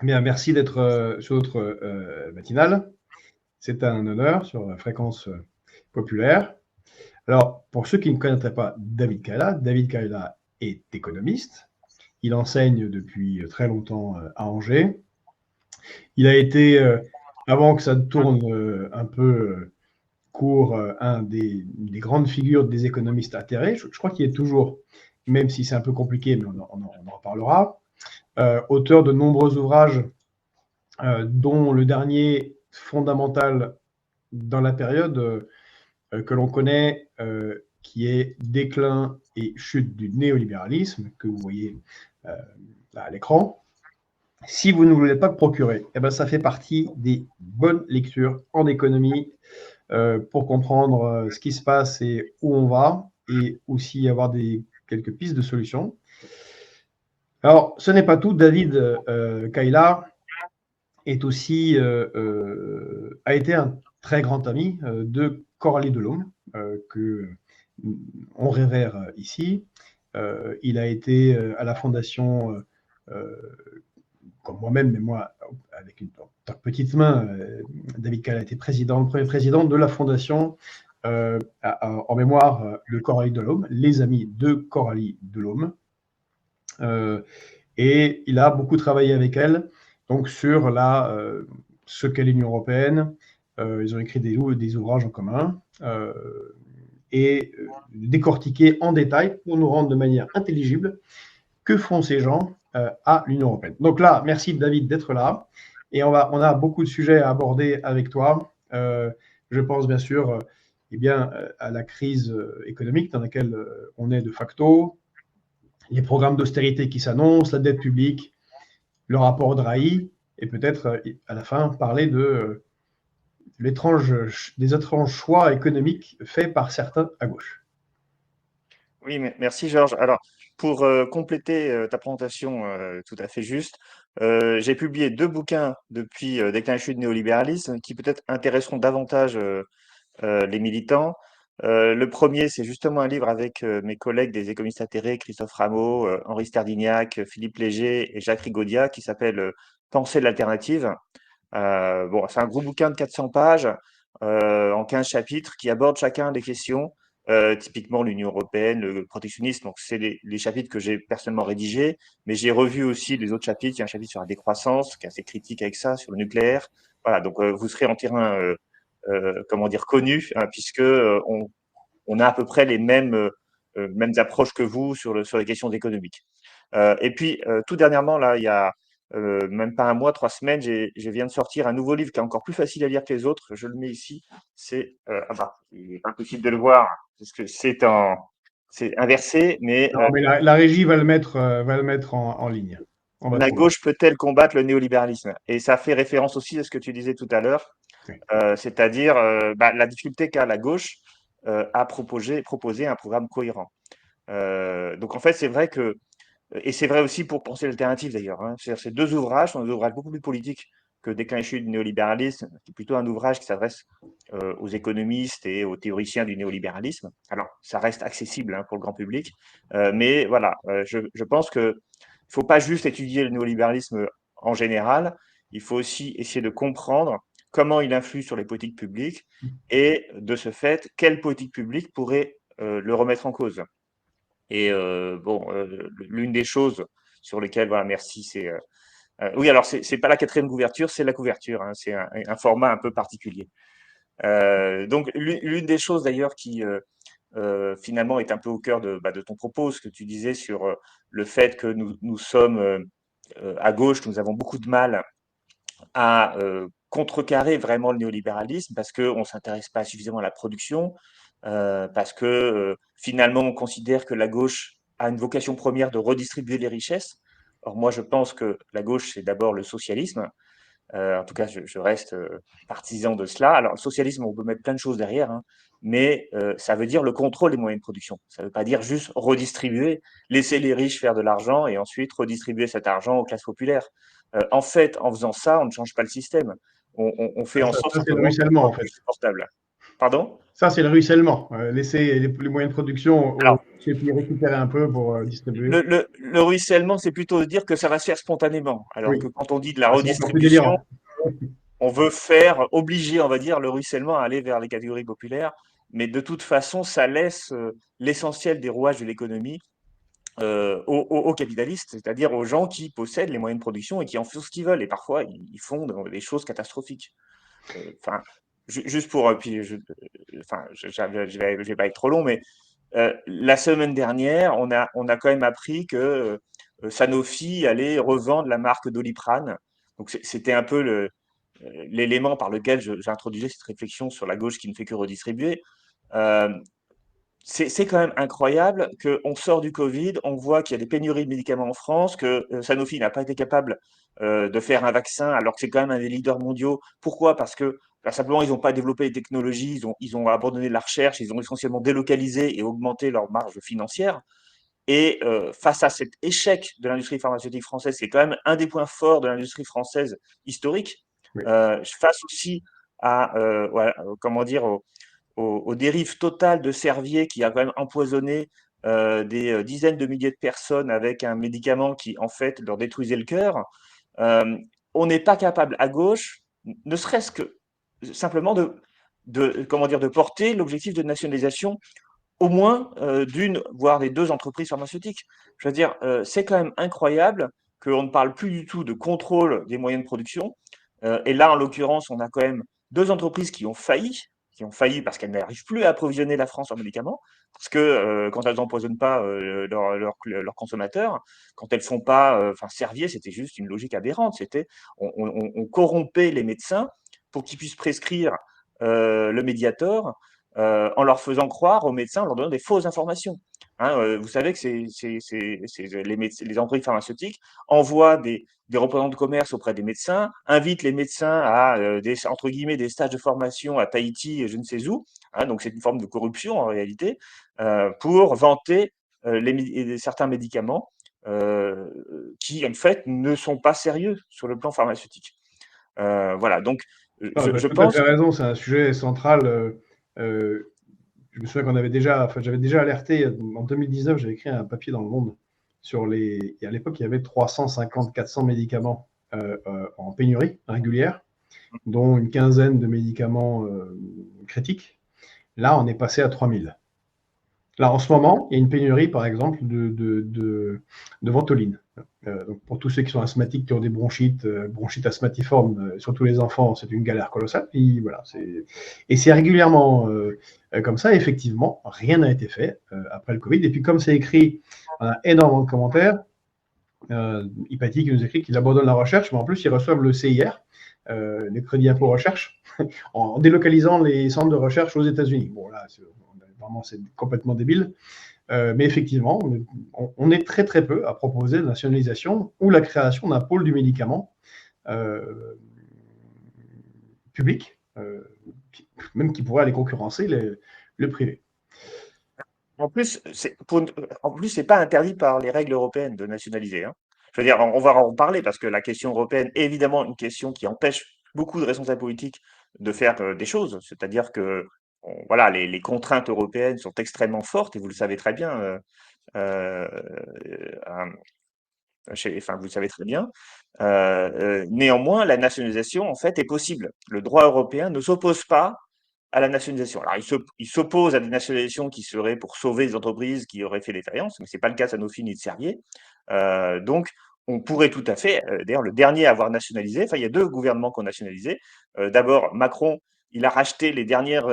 Bien, merci d'être sur notre matinale. C'est un honneur sur la fréquence populaire. Alors, pour ceux qui ne connaîtraient pas David Kaila est économiste. Il enseigne depuis très longtemps à Angers. Il a été, avant que ça tourne un peu court, un des grandes figures des économistes atterrés. Je crois qu'il est toujours, même si c'est un peu compliqué, mais on en reparlera. Auteur de nombreux ouvrages, dont le dernier fondamental dans la période que l'on connaît, qui est Déclin et chute du néolibéralisme, que vous voyez là à l'écran. Si vous ne voulez pas le procurer, eh ben, ça fait partie des bonnes lectures en économie pour comprendre ce qui se passe et où on va, et aussi avoir quelques pistes de solutions. Alors, ce n'est pas tout. David Kaila est aussi, a été un très grand ami de Coralie Delhomme, que on révère ici. Il a été à la fondation, comme moi-même, mais moi, avec une petite main, David Kaila a été le premier président de la fondation en mémoire de Coralie Delhomme, les amis de Coralie Delhomme. Et il a beaucoup travaillé avec elle donc sur ce qu'est l'Union européenne. Ils ont écrit des ouvrages en commun et décortiqué en détail pour nous rendre de manière intelligible que font ces gens à l'Union européenne. Donc là, merci David d'être là. Et on a beaucoup de sujets à aborder avec toi. Je pense bien sûr à la crise économique dans laquelle on est de facto, les programmes d'austérité qui s'annoncent, la dette publique, le rapport Draghi, et peut-être à la fin parler des étranges choix économiques faits par certains à gauche. Oui, merci Georges. Alors, pour compléter ta présentation tout à fait juste, j'ai publié 2 bouquins depuis Déclin et chute du néolibéralisme qui peut-être intéresseront davantage les militants. Le premier, c'est justement un livre avec mes collègues des économistes atterrés, Christophe Rameau, Henri Sterdignac, Philippe Léger et Jacques Rigaudia, qui s'appelle Penser l'alternative. Bon, c'est un gros bouquin de 400 pages en 15 chapitres qui aborde chacun des questions, typiquement l'Union européenne, le protectionnisme. Donc, c'est les chapitres que j'ai personnellement rédigés, mais j'ai revu aussi les autres chapitres. Il y a un chapitre sur la décroissance qui est assez critique avec ça, sur le nucléaire. Voilà, donc vous serez en terrain, comment dire, connu, hein, puisque on a à peu près les mêmes approches que vous sur les questions économiques. Et puis, tout dernièrement, là, il y a même pas un mois, 3 semaines, je viens de sortir un nouveau livre qui est encore plus facile à lire que les autres. Je le mets ici. Il est impossible de le voir parce que c'est inversé, mais Non, mais la régie va le mettre en ligne. On va la trouver. gauche peut-elle combattre le néolibéralisme? Et ça fait référence aussi à ce que tu disais tout à l'heure, Oui. c'est-à-dire la difficulté qu'a la gauche à proposer un programme cohérent. Donc en fait, c'est vrai que et c'est vrai aussi pour penser l'alternative d'ailleurs, hein. C'est-à-dire ces 2 ouvrages sont des ouvrages beaucoup plus politiques que Déclin et chute du néolibéralisme, qui est plutôt un ouvrage qui s'adresse aux économistes et aux théoriciens du néolibéralisme. Alors, ça reste accessible hein, pour le grand public, mais voilà, je pense que il faut pas juste étudier le néolibéralisme en général, il faut aussi essayer de comprendre comment il influe sur les politiques publiques et de ce fait, quelle politique publique pourrait le remettre en cause. Et l'une des choses sur lesquelles, voilà, merci, c'est oui, alors c'est pas la 4e couverture, c'est la couverture, hein, c'est un format un peu particulier. Donc l'une des choses d'ailleurs qui finalement est un peu au cœur de ton propos, ce que tu disais sur le fait que nous sommes à gauche, que nous avons beaucoup de mal à contrecarrer vraiment le néolibéralisme parce qu'on ne s'intéresse pas suffisamment à la production, parce que finalement on considère que la gauche a une vocation première de redistribuer les richesses. Or moi je pense que la gauche c'est d'abord le socialisme. En tout cas je reste partisan de cela. Alors le socialisme on peut mettre plein de choses derrière, hein, mais ça veut dire le contrôle des moyens de production. Ça ne veut pas dire juste redistribuer, laisser les riches faire de l'argent et ensuite redistribuer cet argent aux classes populaires. En fait, en faisant ça, on ne change pas le système. On fait en sorte Ça, c'est le simplement que ce ruissellement, soit en fait. plus supportable. Pardon? Ça, c'est le ruissellement. Laisser les moyens de production Alors, et puis récupérer un peu pour distribuer. le ruissellement, c'est plutôt de dire que ça va se faire spontanément. Alors que Oui, quand on dit de la ah, c'est encore plus redistribution, délirant. on veut faire obliger, on va dire, le ruissellement à aller vers les catégories populaires. Mais de toute façon, ça laisse l'essentiel des rouages de l'économie aux capitalistes, c'est-à-dire aux gens qui possèdent les moyens de production et qui en font ce qu'ils veulent. Et parfois, ils font des choses catastrophiques. Enfin, juste pour, puis enfin, je vais pas être trop long, mais la semaine dernière, on a quand même appris que Sanofi allait revendre la marque Doliprane. Donc c'était un peu l'élément par lequel j'introduisais cette réflexion sur la gauche qui ne fait que redistribuer. Euh, c'est quand même incroyable qu'on sort du Covid, on voit qu'il y a des pénuries de médicaments en France, que Sanofi n'a pas été capable de faire un vaccin alors que c'est quand même un des leaders mondiaux. Pourquoi? Parce que simplement, ils n'ont pas développé les technologies, ils ont abandonné la recherche, ils ont essentiellement délocalisé et augmenté leurs marges financières. Et face à cet échec de l'industrie pharmaceutique française, c'est quand même un des points forts de l'industrie française historique, Oui. face aussi à, voilà, comment dire, aux dérives totales de Servier qui a quand même empoisonné des dizaines de milliers de personnes avec un médicament qui, en fait, leur détruisait le cœur. On n'est pas capable à gauche, ne serait-ce que simplement comment dire, de porter l'objectif de nationalisation au moins d'une, voire des deux entreprises pharmaceutiques. Je veux dire, c'est quand même incroyable qu'on ne parle plus du tout de contrôle des moyens de production. Et là, en l'occurrence, on a quand même deux entreprises qui ont failli parce qu'elles n'arrivent plus à approvisionner la France en médicaments, parce que quand elles n'empoisonnent pas leurs consommateurs, quand elles font pas, enfin, Servier, c'était juste une logique aberrante. C'était, on corrompait les médecins pour qu'ils puissent prescrire le Mediator en leur faisant croire aux médecins, en leur donnant des fausses informations. Hein, vous savez que les entreprises pharmaceutiques envoient des représentants de commerce auprès des médecins, invitent les médecins à entre guillemets des stages de formation à Tahiti et je ne sais où. Hein, donc c'est une forme de corruption en réalité pour vanter certains médicaments qui en fait ne sont pas sérieux sur le plan pharmaceutique. Voilà, donc Non, tu as je tout à pense fait que raison, c'est un sujet central. Je me souviens qu'on avait déjà, enfin, j'avais déjà alerté en 2019, j'avais écrit un papier dans Le Monde sur les. Et à l'époque, il y avait 350-400 médicaments en pénurie régulière, dont une quinzaine de médicaments critiques. Là, on est passé à 3000. Là, en ce moment, il y a une pénurie, par exemple, de Ventoline. Donc pour tous ceux qui sont asthmatiques, qui ont des bronchites, bronchites asthmatiformes, surtout les enfants, c'est une galère colossale. Et voilà, et c'est régulièrement comme ça. Effectivement, rien n'a été fait après le Covid. Et puis comme c'est écrit, on a énormément de commentaires. Hypatie qui nous écrit qu'il abandonne la recherche, mais en plus ils reçoivent le CIR, les crédits impôt recherche, en délocalisant les centres de recherche aux États-Unis. Bon là, vraiment c'est complètement débile. Mais effectivement, on est très très peu à proposer la nationalisation ou la création d'un pôle du médicament public, même qui pourrait aller concurrencer le privé. En plus, c'est pas interdit par les règles européennes de nationaliser, hein. Je veux dire, on va en parler parce que la question européenne est évidemment une question qui empêche beaucoup de responsables politiques de faire des choses. C'est-à-dire que, voilà, les contraintes européennes sont extrêmement fortes et vous le savez très bien. Euh, euh, enfin, vous le savez très bien. Néanmoins, la nationalisation, en fait, est possible. Le droit européen ne s'oppose pas à la nationalisation. Alors, il s'oppose à des nationalisations qui seraient pour sauver les entreprises qui auraient fait défaillance, mais ce n'est pas le cas de Sanofi ni de Servier. Donc, on pourrait tout à fait, d'ailleurs, le dernier à avoir nationalisé, enfin, il y a deux gouvernements qui ont nationalisé. D'abord, Macron, il a racheté les dernières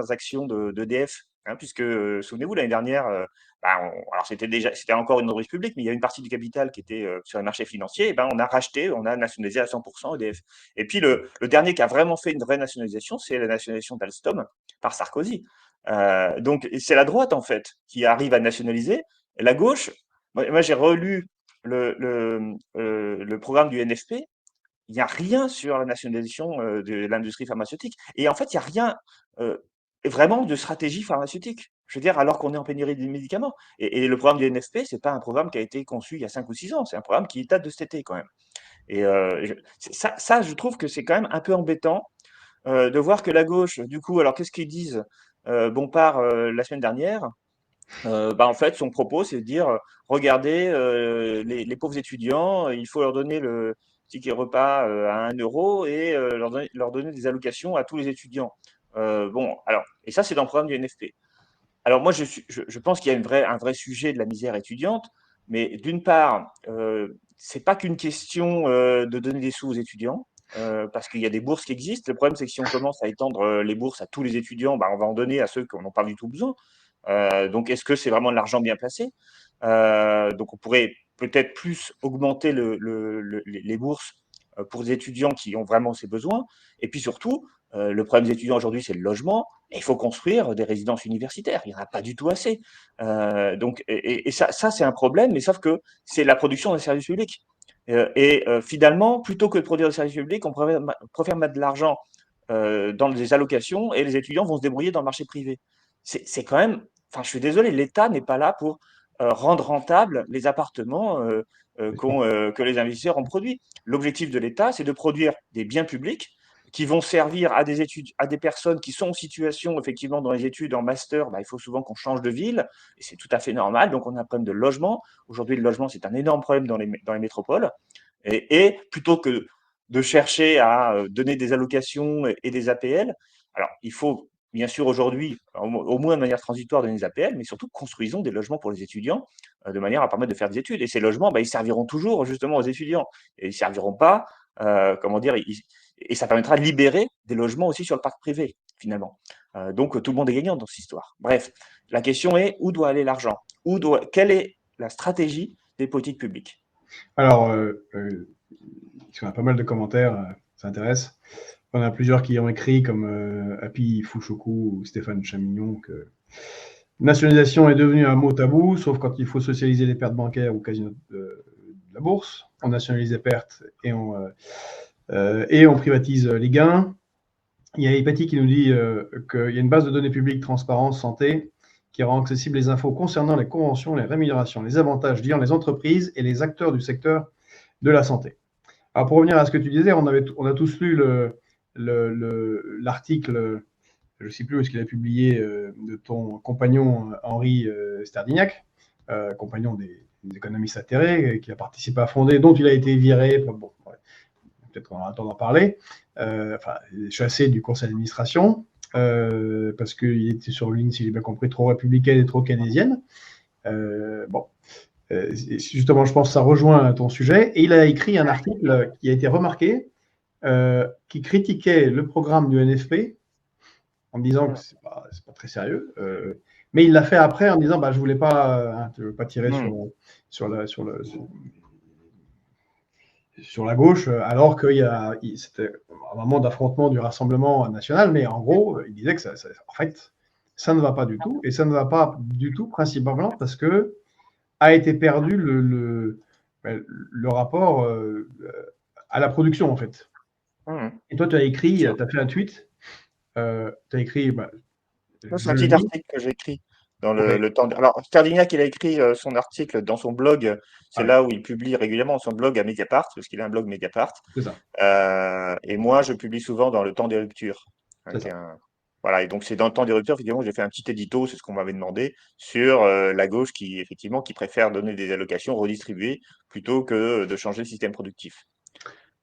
actions d'EDF, hein, puisque, souvenez-vous, l'année dernière, bah, alors c'était encore une entreprise publique, mais il y a une partie du capital qui était sur les marchés financiers, et ben, on a racheté, on a nationalisé à 100% EDF. Et puis le dernier qui a vraiment fait une vraie nationalisation, c'est la nationalisation d'Alstom par Sarkozy. Donc c'est la droite en fait qui arrive à nationaliser. Et la gauche, moi j'ai relu le programme du NFP. Il n'y a rien sur la nationalisation de l'industrie pharmaceutique. Et en fait, il n'y a rien euh, vraiment de stratégie pharmaceutique. Je veux dire, alors qu'on est en pénurie de médicaments. Et le programme du NFP, c'est pas un programme qui a été conçu il y a 5 ou 6 ans. C'est un programme qui date de cet été quand même. Et ça, je trouve que c'est quand même un peu embêtant de voir que la gauche, du coup, alors qu'est-ce qu'ils disent? Bompard, la semaine dernière, bah, en fait, son propos, c'est de dire, regardez, les pauvres étudiants, il faut leur donner le ticket repas à 1 € et leur donner des allocations à tous les étudiants. Bon, alors, et ça, c'est dans le programme du NFP. Alors moi, je pense qu'il y a un vrai sujet de la misère étudiante, mais d'une part, c'est pas qu'une question de donner des sous aux étudiants, parce qu'il y a des bourses qui existent. Le problème, c'est que si on commence à étendre les bourses à tous les étudiants, bah, on va en donner à ceux qui n'en ont pas du tout besoin. Donc, est-ce que c'est vraiment de l'argent bien placé? Donc, on pourrait peut-être plus augmenter les bourses pour des étudiants qui ont vraiment ces besoins. Et puis surtout, le problème des étudiants aujourd'hui, c'est le logement. Et il faut construire des résidences universitaires. Il n'y en a pas du tout assez. Et ça c'est un problème, mais sauf que c'est la production d'un service public. Finalement, plutôt que de produire des services publics, on préfère mettre de l'argent dans des allocations et les étudiants vont se débrouiller dans le marché privé. C'est quand même, enfin, je suis désolé, l'État n'est pas là pour rendre rentables les appartements que les investisseurs ont produits. L'objectif de l'État, c'est de produire des biens publics qui vont servir à des études, à des personnes qui sont en situation, effectivement, dans les études en master, bah, il faut souvent qu'on change de ville, et c'est tout à fait normal. Donc, on a un problème de logement. Aujourd'hui, le logement, c'est un énorme problème dans les métropoles. Et plutôt que de chercher à donner des allocations et des APL, alors, il faut bien sûr aujourd'hui, au moins de manière transitoire, donner des APL, mais surtout construisons des logements pour les étudiants de manière à permettre de faire des études. Et ces logements, bah, ils serviront toujours justement aux étudiants. Et ils ne serviront pas, comment dire, et ça permettra de libérer des logements aussi sur le parc privé, finalement. Donc tout le monde est gagnant dans cette histoire. Bref, la question est où doit aller l'argent? Quelle est la stratégie des politiques publiques? Alors, on a pas mal de commentaires, ça intéresse. On a plusieurs qui ont écrit, comme Happy Fouchoku ou Stéphane Chamignon, que nationalisation est devenue un mot tabou, sauf quand il faut socialiser les pertes bancaires ou casino de la bourse. On nationalise les pertes et on privatise les gains. Il y a Hypatie qui nous dit qu'il y a une base de données publiques, transparence, santé, qui rend accessibles les infos concernant les conventions, les rémunérations, les avantages liant les entreprises et les acteurs du secteur de la santé. Alors pour revenir à ce que tu disais, on a tous lu l'article, je ne sais plus où est-ce qu'il a publié, de ton compagnon Henri Sterdignac, compagnon des économistes atterrés, qui a participé à fonder, dont il a été viré. Bon, ouais, peut-être qu'on aura le temps d'en parler. Enfin, chassé du conseil d'administration, parce qu'il était sur une ligne, si j'ai bien compris, trop républicaine et trop keynésienne. Bon, justement, je pense que ça rejoint ton sujet. Et il a écrit un article qui a été remarqué, qui critiquait le programme du NFP en disant que c'est pas très sérieux. Mais il l'a fait après en disant, bah, je voulais pas, je veux pas tirer sur la gauche, alors c'était un moment d'affrontement du Rassemblement national, mais en gros, il disait que en fait, ça ne va pas du tout, et ça ne va pas du tout principalement parce que a été perdu le rapport à la production, en fait. Et toi, tu as écrit, tu as fait un tweet, tu as écrit, bah, C'est je un le petit lis. article que j'ai écrit dans Ouais, le temps. Alors, Sterdignac, il a écrit son article dans son blog. C'est ouais, là où il publie régulièrement son blog à Mediapart, parce qu'il a un blog Mediapart. c'est ça, Et moi, je publie souvent dans le temps des ruptures. c'est ça. Voilà, et donc c'est dans le temps des ruptures, effectivement, j'ai fait un petit édito, c'est ce qu'on m'avait demandé, sur la gauche qui, effectivement, qui préfère donner des allocations redistribuées plutôt que de changer le système productif.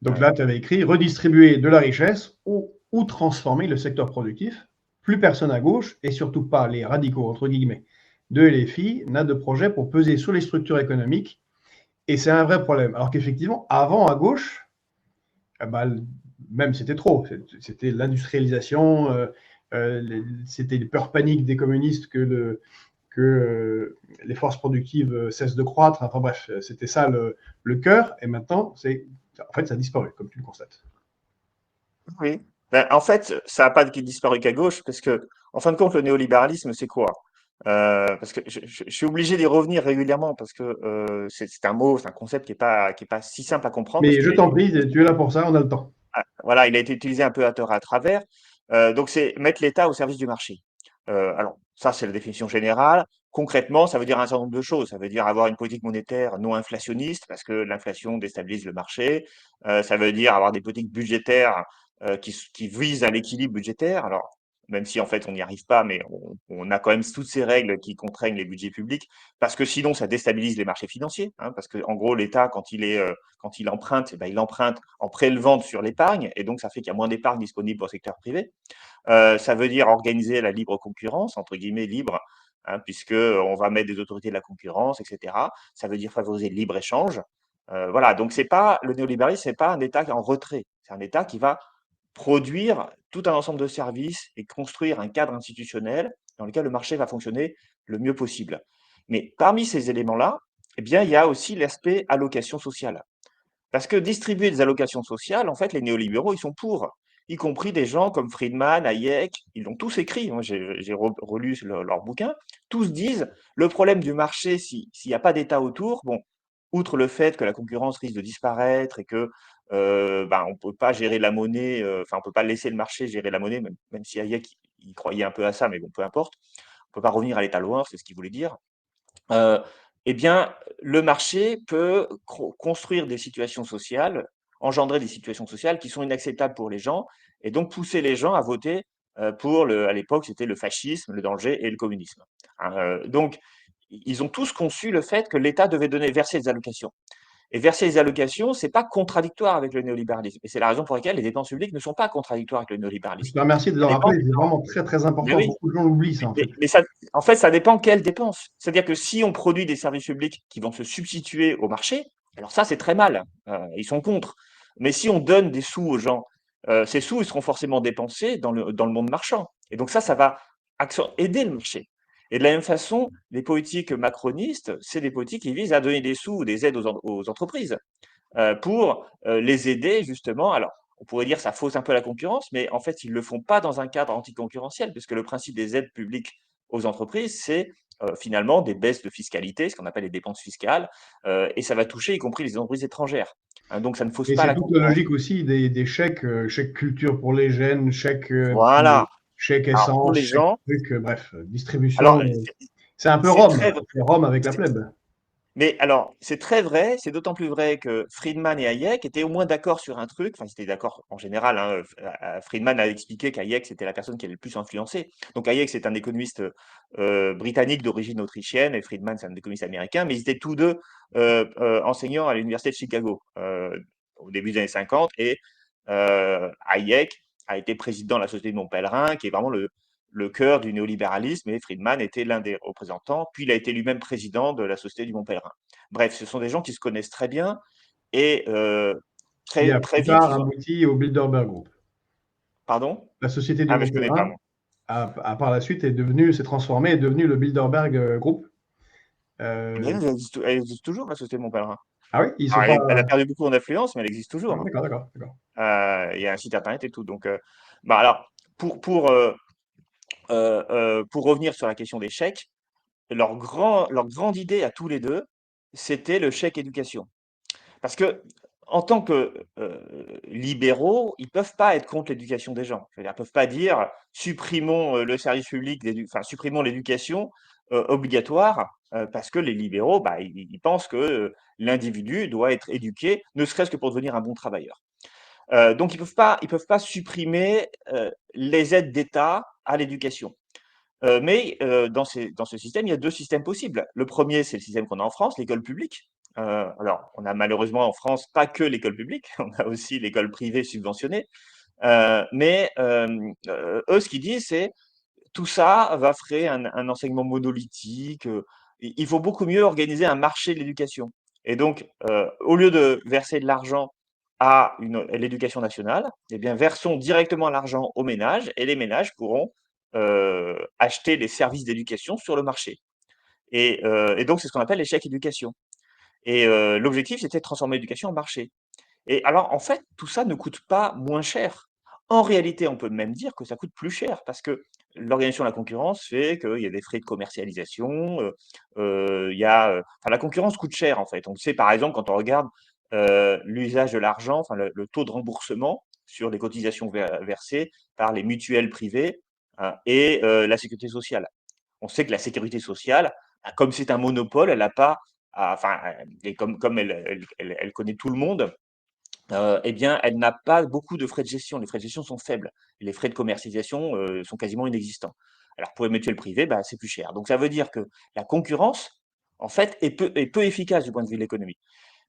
Donc là, tu avais écrit redistribuer de la richesse ou transformer le secteur productif. Plus personne à gauche, et surtout pas les radicaux, entre guillemets, de LFI, n'a de projet pour peser sur les structures économiques. Et c'est un vrai problème. Alors qu'effectivement, avant, à gauche, bah, même c'était trop. C'était l'industrialisation, c'était les peurs paniques des communistes que les forces productives cessent de croître. Enfin bref, c'était ça le cœur. Et maintenant, en fait, ça a disparu, comme tu le constates. Oui. Ben, en fait, ça n'a pas disparu qu'à gauche, parce que, en fin de compte, le néolibéralisme, c'est quoi? Parce que je suis obligé d'y revenir régulièrement, parce que c'est un mot, c'est un concept qui est pas si simple à comprendre, parce Mais je qu'il a t'en été prie, tu es là pour ça, on a le temps. voilà, il a été utilisé un peu à tort et à travers. Donc, c'est mettre l'État au service du marché. Alors, ça, c'est la définition générale. Concrètement, ça veut dire un certain nombre de choses. Ça veut dire avoir une politique monétaire non inflationniste, parce que l'inflation déstabilise le marché. Ça veut dire avoir des politiques budgétaires qui vise à l'équilibre budgétaire. Alors, même si en fait on n'y arrive pas, mais on a quand même toutes ces règles qui contraignent les budgets publics, parce que sinon ça déstabilise les marchés financiers, hein, parce que en gros l'État quand il emprunte, il emprunte en prélevant sur l'épargne, et donc ça fait qu'il y a moins d'épargne disponible pour le secteur privé. Ça veut dire organiser la libre concurrence, entre guillemets libre, hein, puisque on va mettre des autorités de la concurrence, etc. Ça veut dire favoriser le libre échange. Voilà, donc c'est pas le néolibéralisme, c'est pas un État qui est en retrait, c'est un État qui va produire tout un ensemble de services et construire un cadre institutionnel dans lequel le marché va fonctionner le mieux possible. Mais parmi ces éléments-là, eh bien, il y a aussi l'aspect allocation sociale. Parce que distribuer des allocations sociales, en fait, les néolibéraux, ils sont pour, y compris des gens comme Friedman, Hayek, ils l'ont tous écrit. Moi, j'ai relu leurs bouquins. Tous disent le problème du marché, s'il n'y a pas d'État autour, bon, outre le fait que la concurrence risque de disparaître et que on ne peut pas gérer la monnaie, enfin, on ne peut pas laisser le marché gérer la monnaie, même si Hayek il croyait un peu à ça, mais bon, peu importe. On ne peut pas revenir à l'état loin, c'est ce qu'il voulait dire. Eh bien, le marché peut construire des situations sociales, engendrer des situations sociales qui sont inacceptables pour les gens, et donc pousser les gens à voter pour à l'époque, c'était le fascisme, le danger et le communisme. Hein, donc, ils ont tous conçu le fait que l'État devait verser des allocations. Et verser les allocations, c'est pas contradictoire avec le néolibéralisme. Et c'est la raison pour laquelle les dépenses publiques ne sont pas contradictoires avec le Je néolibéralisme. te remercie de le Ça dépend. rappeler, c'est vraiment très très Mais important. oui, Beaucoup de gens l'oublient, ça, en fait. mais ça, en fait, ça dépend quelles dépenses. C'est-à-dire que si on produit des services publics qui vont se substituer au marché, alors ça, c'est très mal. Ils sont contre. Mais si on donne des sous aux gens, ces sous, ils seront forcément dépensés dans le monde marchand. Et donc ça va aider le marché. Et de la même façon, les politiques macronistes, c'est des politiques qui visent à donner des sous ou des aides aux entreprises pour les aider justement. Alors, on pourrait dire que ça fausse un peu la concurrence, mais en fait, ils ne le font pas dans un cadre anticoncurrentiel, puisque le principe des aides publiques aux entreprises, c'est finalement des baisses de fiscalité, ce qu'on appelle les dépenses fiscales, et ça va toucher y compris les entreprises étrangères. Hein, donc, ça ne fausse Et pas c'est la toute la concurrence. logique aussi des chèques, chèques culture pour les jeunes, chèques, Voilà. chèques Alors, pour essence, les chèques gens, truc, bref, alors, distribution. C'est un peu c'est Rome. très, C'est Rome avec la plèbe. Mais alors, c'est très vrai, c'est d'autant plus vrai que Friedman et Hayek étaient au moins d'accord sur un truc, enfin, ils étaient d'accord en général, hein. Friedman a expliqué qu'Hayek, c'était la personne qui allait le plus influencer. Donc Hayek, c'est un économiste britannique d'origine autrichienne, et Friedman, c'est un économiste américain, mais ils étaient tous deux enseignants à l'université de Chicago au début des années 50, et Hayek a été président de la Société de Montpellerin, qui est vraiment le cœur du néolibéralisme, et Friedman était l'un des représentants, puis il a été lui-même président de la Société du Mont Pèlerin. Bref, ce sont des gens qui se connaissent très bien, et Qui très, a très plus vite, tard ils ont... abouti au Bilderberg Group. Pardon? La Société du Ah, mais je connais pas, Mont-Pèlerin, moi. par la suite, s'est transformée, est devenue le Bilderberg Group. Eh bien, Euh, elle existe toujours, la Société du Mont Pèlerin. ah oui, ils sont Alors, pas. elle a perdu beaucoup en influence, mais elle existe toujours, hein. D'accord, d'accord, d'accord. Il y a un site internet et tout. Donc, alors, pour revenir sur la question des chèques, leur grande idée à tous les deux, c'était le chèque éducation. Parce que, en tant que libéraux, ils peuvent pas être contre l'éducation des gens. C'est-à-dire, ils peuvent pas dire supprimons le service public, enfin supprimons l'éducation obligatoire, parce que les libéraux, bah, ils pensent que l'individu doit être éduqué, ne serait-ce que pour devenir un bon travailleur. Donc ils peuvent pas supprimer les aides d'État à l'éducation. Mais dans ce système, il y a deux systèmes possibles. Le premier, c'est le système qu'on a en France, l'école publique. Alors, on a malheureusement en France pas que l'école publique, on a aussi l'école privée subventionnée. Eux, ce qu'ils disent, c'est tout ça va créer un enseignement monolithique. Il faut beaucoup mieux organiser un marché de l'éducation. Et donc, au lieu de verser de l'argent à l'éducation nationale, eh bien, versons directement l'argent aux ménages, et les ménages pourront acheter les services d'éducation sur le marché. Et donc, c'est ce qu'on appelle l'échec éducation. Et l'objectif, c'était de transformer l'éducation en marché. Et alors, en fait, tout ça ne coûte pas moins cher. En réalité, on peut même dire que ça coûte plus cher, parce que l'organisation de la concurrence fait qu'il y a des frais de commercialisation, il y a, enfin, la concurrence coûte cher, en fait. On le sait, par exemple, quand on regarde l'usage de l'argent, enfin, le taux de remboursement sur les cotisations versées par les mutuelles privées, hein, et la sécurité sociale. On sait que la sécurité sociale, bah, comme c'est un monopole, elle n'a pas, enfin, et comme elle connaît tout le monde, eh bien, elle n'a pas beaucoup de frais de gestion. Les frais de gestion sont faibles. Les frais de commercialisation sont quasiment inexistants. Alors, pour les mutuelles privées, bah, c'est plus cher. Donc, ça veut dire que la concurrence, en fait, est peu efficace du point de vue de l'économie.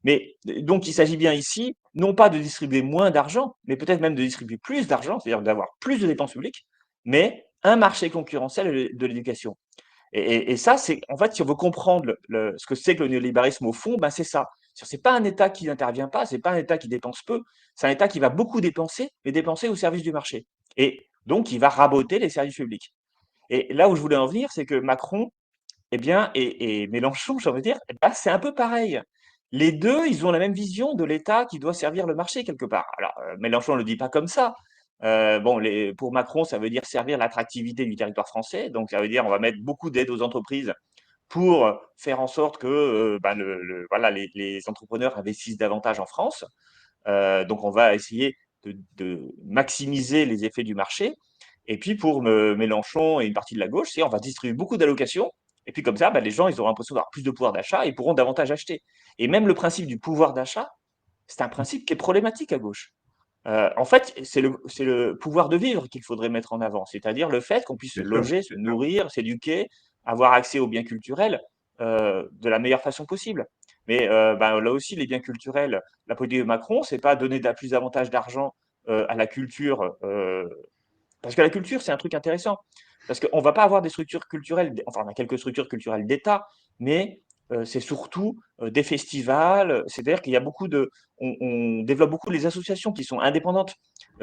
Mais donc, il s'agit bien ici, non pas de distribuer moins d'argent, mais peut-être même de distribuer plus d'argent, c'est-à-dire d'avoir plus de dépenses publiques, mais un marché concurrentiel de l'éducation. Et ça, c'est en fait, si on veut comprendre ce que c'est que le néolibéralisme au fond, ben c'est ça. C'est pas un État qui n'intervient pas, c'est pas un État qui dépense peu, c'est un État qui va beaucoup dépenser, mais dépenser au service du marché. Et donc, il va raboter les services publics. Et là où je voulais en venir, c'est que Macron, eh bien, et Mélenchon, j'ai envie de dire, eh ben, c'est un peu pareil. Les deux, ils ont la même vision de l'État qui doit servir le marché quelque part. Alors, Mélenchon ne le dit pas comme ça. Bon, pour Macron, ça veut dire servir l'attractivité du territoire français. Donc, ça veut dire on va mettre beaucoup d'aides aux entreprises pour faire en sorte que ben, voilà, les entrepreneurs investissent davantage en France. Donc, on va essayer de maximiser les effets du marché. Et puis, pour Mélenchon et une partie de la gauche, c'est on va distribuer beaucoup d'allocations. Et puis, comme ça, ben, les gens, ils auront l'impression d'avoir plus de pouvoir d'achat et pourront davantage acheter. Et même le principe du pouvoir d'achat, c'est un principe qui est problématique à gauche. En fait, c'est le pouvoir de vivre qu'il faudrait mettre en avant, c'est-à-dire le fait qu'on puisse se Bien sûr. loger, se nourrir, s'éduquer, avoir accès aux biens culturels de la meilleure façon possible. Mais ben, là aussi, les biens culturels, la politique de Macron, c'est pas donner plus d'avantages d'argent à la culture, parce que la culture, c'est un truc intéressant. Parce qu'on ne va pas avoir des structures culturelles, enfin, on a quelques structures culturelles d'État, mais c'est surtout des festivals. C'est-à-dire qu'il y a on développe beaucoup les associations qui sont indépendantes.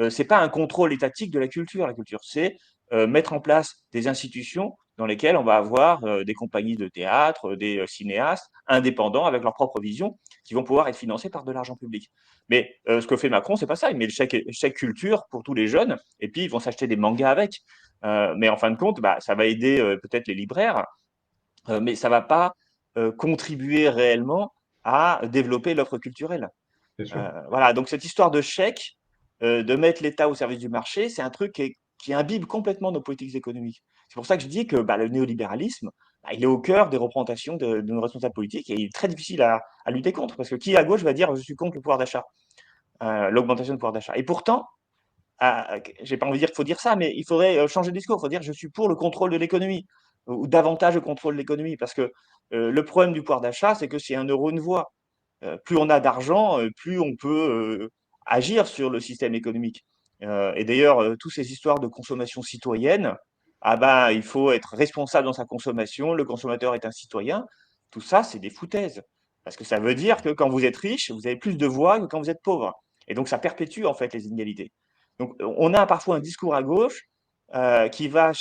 C'est pas un contrôle étatique de la culture. La culture, c'est mettre en place des institutions dans lesquelles on va avoir des compagnies de théâtre, des cinéastes indépendants avec leur propre vision, qui vont pouvoir être financés par de l'argent public. Mais ce que fait Macron, c'est pas ça. Il met le chèque culture pour tous les jeunes et puis ils vont s'acheter des mangas avec. Mais en fin de compte, bah, ça va aider peut-être les libraires, mais ça va pas contribuer réellement à développer l'offre culturelle. Bien sûr. Voilà, donc cette histoire de chèque, de mettre l'État au service du marché, c'est un truc qui imbibe complètement nos politiques économiques. C'est pour ça que je dis que bah, le néolibéralisme, bah, il est au cœur des représentations de nos responsables politiques et il est très difficile à lutter contre, parce que qui à gauche va dire je suis contre le pouvoir d'achat, l'augmentation du pouvoir d'achat. Et pourtant, j'ai pas envie de dire qu'il faut dire ça, mais il faudrait changer de discours. Il faut dire je suis pour le contrôle de l'économie ou davantage le contrôle de l'économie, parce que le problème du pouvoir d'achat, c'est que c'est 1 euro une voix. Plus on a d'argent, plus on peut agir sur le système économique. Et d'ailleurs, toutes ces histoires de consommation citoyenne, ah ben, il faut être responsable dans sa consommation, le consommateur est un citoyen, tout ça, c'est des foutaises. Parce que ça veut dire que quand vous êtes riche, vous avez plus de voix que quand vous êtes pauvre. Et donc, ça perpétue en fait les inégalités. Donc, on a parfois un discours à gauche qui va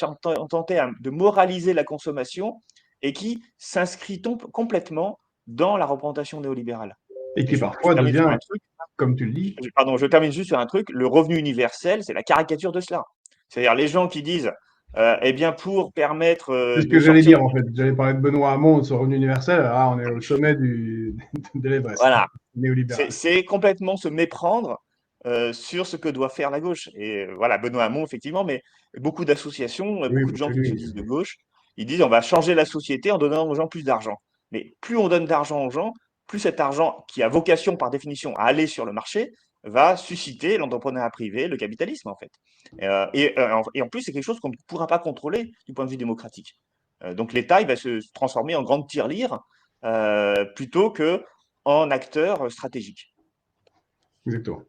tenter de moraliser la consommation et qui s'inscrit complètement dans la représentation néolibérale. Et Et qui je parfois termine sur devient, un truc, comme tu le dis, pardon, je termine juste sur un truc, le revenu universel, c'est la caricature de cela. C'est-à-dire les gens qui disent, eh bien, pour permettre c'est ce de que j'allais sortir dire du... en fait. J'allais parler de Benoît Hamon, de son revenu universel. Ah, on est au sommet de l'Everest, Voilà, néolibéral. c'est complètement se méprendre sur ce que doit faire la gauche. Et voilà, Benoît Hamon, effectivement, mais beaucoup d'associations, Oui, beaucoup de bah, gens c'est qui se lui. disent de gauche, ils disent on va changer la société en donnant aux gens plus d'argent. Mais plus on donne d'argent aux gens, plus cet argent, qui a vocation par définition à aller sur le marché, va susciter l'entrepreneuriat privé, le capitalisme en fait. Et en plus, c'est quelque chose qu'on ne pourra pas contrôler du point de vue démocratique. Donc l'État, il va se transformer en grande tirelire plutôt que en acteur stratégique. Exactement.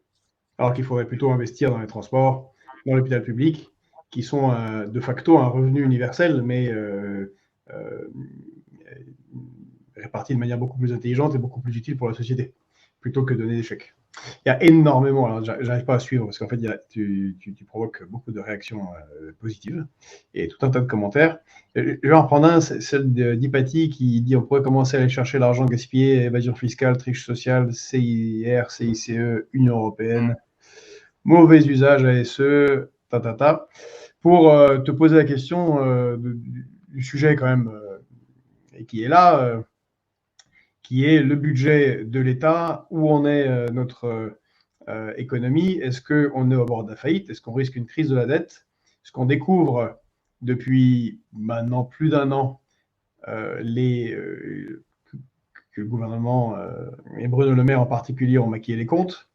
Alors qu'il faudrait plutôt investir dans les transports, dans l'hôpital public, qui sont de facto un revenu universel, mais euh, réparti de manière beaucoup plus intelligente et beaucoup plus utile pour la société, plutôt que de donner des chèques. Il y a énormément, alors j'arrive pas à suivre parce qu'en fait, tu provoques beaucoup de réactions positives et tout un tas de commentaires. Je vais en prendre un, c'est celle d'Hypatie qui dit on pourrait commencer à aller chercher l'argent gaspillé, évasion fiscale, triche sociale, CIR, CICE, Union européenne, mauvais usage ASE, ta. Pour te poser la question du sujet quand même, et qui est là, qui est le budget de l'État, où en est notre économie, est-ce qu'on est au bord de la faillite, est-ce qu'on risque une crise de la dette, est-ce qu'on découvre depuis maintenant plus d'un an que le gouvernement et Bruno Le Maire en particulier ont maquillé les comptes.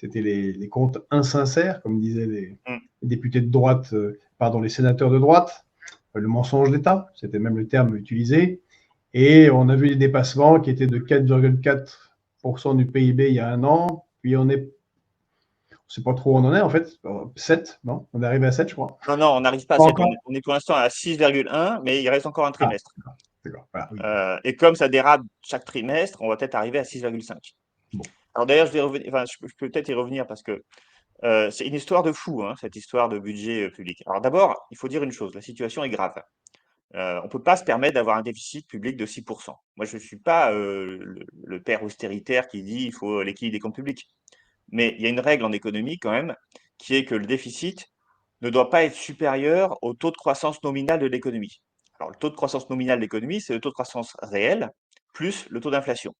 C'était les comptes insincères, comme disaient les Mm. députés de droite, les sénateurs de droite. Le mensonge d'État, c'était même le terme utilisé. Et on a vu des dépassements qui étaient de 4,4% du PIB il y a un an, puis on est, je ne sais pas trop où on en est en fait, 7, non? On est arrivé à 7, je crois. Non, non, on n'arrive pas à Pas 7. encore? On est pour l'instant à 6,1, mais il reste encore un Ah, trimestre. d'accord, voilà, oui. Et comme ça dérape chaque trimestre, on va peut-être arriver à 6,5. Bon. Alors d'ailleurs, je peux peut-être y revenir parce que c'est une histoire de fou, hein, cette histoire de budget public. Alors d'abord, il faut dire une chose, la situation est grave. On ne peut pas se permettre d'avoir un déficit public de 6%. Moi, je ne suis pas le père austéritaire qui dit il faut l'équilibre des comptes publics. Mais il y a une règle en économie quand même, qui est que le déficit ne doit pas être supérieur au taux de croissance nominal de l'économie. Alors, le taux de croissance nominal de l'économie, c'est le taux de croissance réel plus le taux d'inflation.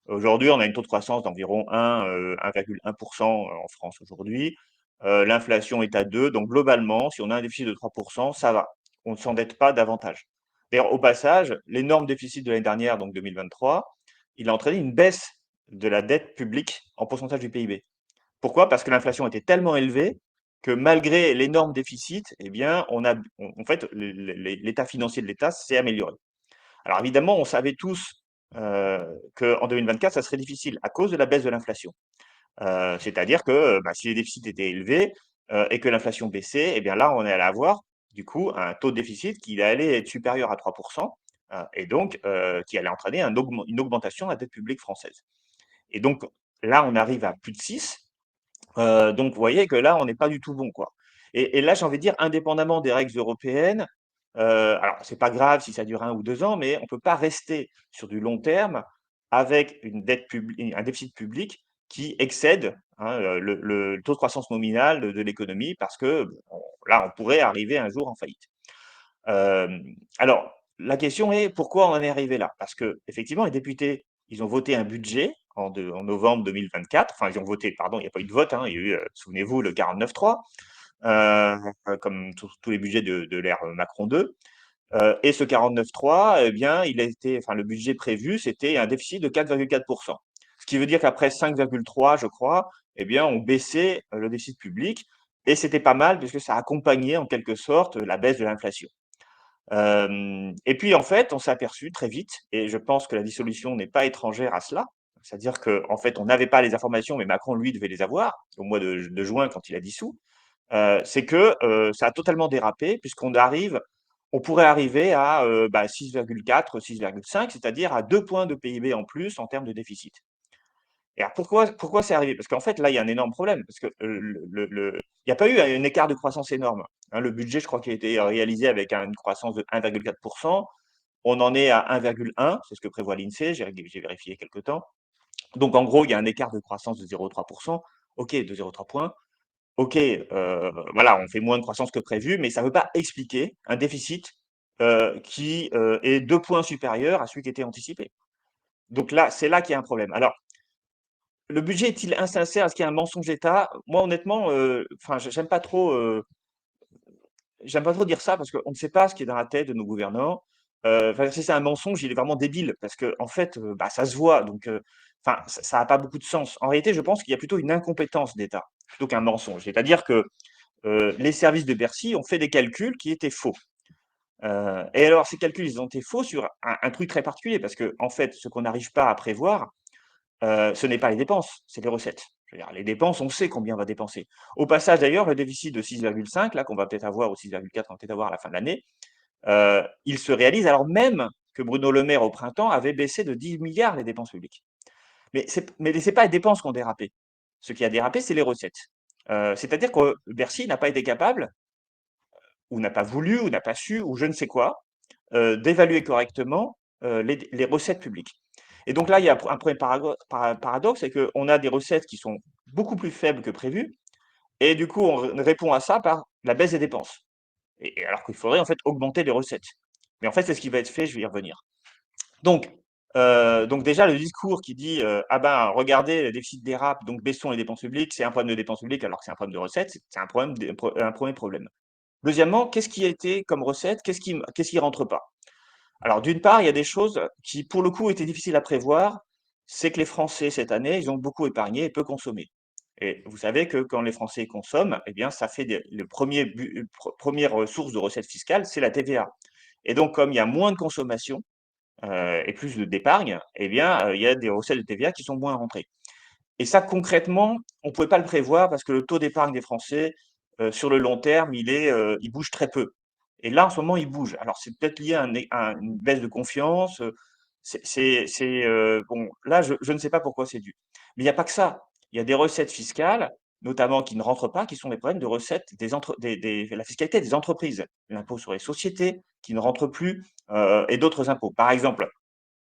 Aujourd'hui, on a une taux de croissance d'environ 1,1% en France aujourd'hui. L'inflation est à 2, donc globalement, si on a un déficit de 3%, ça va. On ne s'endette pas davantage. D'ailleurs, au passage, l'énorme déficit de l'année dernière, donc 2023, il a entraîné une baisse de la dette publique en pourcentage du PIB. Pourquoi? Parce que l'inflation était tellement élevée que malgré l'énorme déficit, eh bien, en fait, l'état financier de l'État s'est amélioré. Alors évidemment, on savait tous qu'en 2024, ça serait difficile à cause de la baisse de l'inflation. C'est-à-dire que si les déficits étaient élevés et que l'inflation baissait, eh bien là, on allait avoir du coup un taux de déficit qui allait être supérieur à 3%, et donc qui allait entraîner une augmentation de la dette publique française. Et donc là, on arrive à plus de 6. Donc vous voyez que là, on n'est pas du tout bon, quoi. Et là, j'ai envie de dire, indépendamment des règles européennes, alors c'est pas grave si ça dure 1 ou 2 ans, mais on peut pas rester sur du long terme avec un déficit public qui excède, hein, le taux de croissance nominal de l'économie parce que, là, on pourrait arriver un jour en faillite. Alors la question est: pourquoi on en est arrivé là? Parce qu'effectivement, les députés, ils ont voté un budget en novembre 2024. Enfin, ils ont voté, pardon, il n'y a pas eu de vote, hein, il y a eu, souvenez-vous, le 49.3, comme tous les budgets de l'ère Macron 2. Et ce 49.3, eh bien, le budget prévu, c'était un déficit de 4,4%. Ce qui veut dire qu'après 5,3, je crois, eh bien, on baissait le déficit public et c'était pas mal puisque ça accompagnait en quelque sorte la baisse de l'inflation. Et puis en fait, on s'est aperçu très vite, et je pense que la dissolution n'est pas étrangère à cela, c'est-à-dire qu'en fait, on n'avait pas les informations, mais Macron, lui, devait les avoir au mois de juin quand il a dissous. C'est que ça a totalement dérapé, on pourrait arriver à 6,4, 6,5, c'est-à-dire à 2 points de PIB en plus en termes de déficit. Et alors pourquoi c'est arrivé? Parce qu'en fait, là, il y a un énorme problème, parce que il n'y a pas eu un écart de croissance énorme. Hein, le budget, je crois qu'il a été réalisé avec une croissance de 1,4%. On en est à 1,1, c'est ce que prévoit l'INSEE, j'ai vérifié quelque temps. Donc en gros, il y a un écart de croissance de 0,3%. OK, de 0,3 points. OK, voilà, on fait moins de croissance que prévu, mais ça ne veut pas expliquer un déficit qui est 2 points supérieur à celui qui était anticipé. Donc là, c'est là qu'il y a un problème. Alors, le budget est-il insincère? Est-ce qu'il y a un mensonge d'État? Moi, honnêtement, enfin, j'aime pas trop dire ça parce qu'on ne sait pas ce qui est dans la tête de nos gouvernants. Enfin, si c'est un mensonge, il est vraiment débile parce que en fait, ça se voit. Donc, enfin, ça a pas beaucoup de sens. En réalité, je pense qu'il y a plutôt une incompétence d'État plutôt qu'un mensonge. C'est-à-dire que les services de Bercy ont fait des calculs qui étaient faux. Et alors, ces calculs, ils ont été faux sur un truc très particulier parce que en fait, ce qu'on n'arrive pas à prévoir, ce n'est pas les dépenses, c'est les recettes. Je veux dire, les dépenses, on sait combien on va dépenser. Au passage, d'ailleurs, le déficit de 6,5, là, qu'on va peut-être avoir, ou 6,4, qu'on va peut-être avoir à la fin de l'année, il se réalise alors même que Bruno Le Maire, au printemps, avait baissé de 10 milliards les dépenses publiques. Mais c'est pas les dépenses qui ont dérapé. Ce qui a dérapé, c'est les recettes. C'est-à-dire que Bercy n'a pas été capable, ou n'a pas voulu, ou n'a pas su, ou je ne sais quoi, d'évaluer correctement les recettes publiques. Et donc là, il y a un premier paradoxe, c'est qu'on a des recettes qui sont beaucoup plus faibles que prévues, et du coup, on répond à ça par la baisse des dépenses. Et alors qu'il faudrait en fait augmenter les recettes. Mais en fait, c'est ce qui va être fait, je vais y revenir. Donc déjà, le discours qui dit ah ben regardez, le déficit dérape, donc baissons les dépenses publiques, c'est un problème de dépenses publiques alors que c'est un problème de recettes, c'est un premier problème. Deuxièmement, qu'est-ce qui a été comme recette? Qu'est-ce qui rentre pas? Alors, d'une part, il y a des choses qui, pour le coup, étaient difficiles à prévoir. C'est que les Français, cette année, ils ont beaucoup épargné et peu consommé. Et vous savez que quand les Français consomment, eh bien, ça fait première source de recettes fiscales, c'est la TVA. Et donc, comme il y a moins de consommation et plus d'épargne, eh bien, il y a des recettes de TVA qui sont moins rentrées. Et ça, concrètement, on ne pouvait pas le prévoir parce que le taux d'épargne des Français, sur le long terme, il bouge très peu. Et là, en ce moment, il bouge. Alors, c'est peut-être lié à une baisse de confiance. Bon, là, je ne sais pas pourquoi c'est dû. Mais il n'y a pas que ça. Il y a des recettes fiscales, notamment qui ne rentrent pas, qui sont des problèmes de recettes la fiscalité des entreprises, l'impôt sur les sociétés qui ne rentre plus, et d'autres impôts. Par exemple,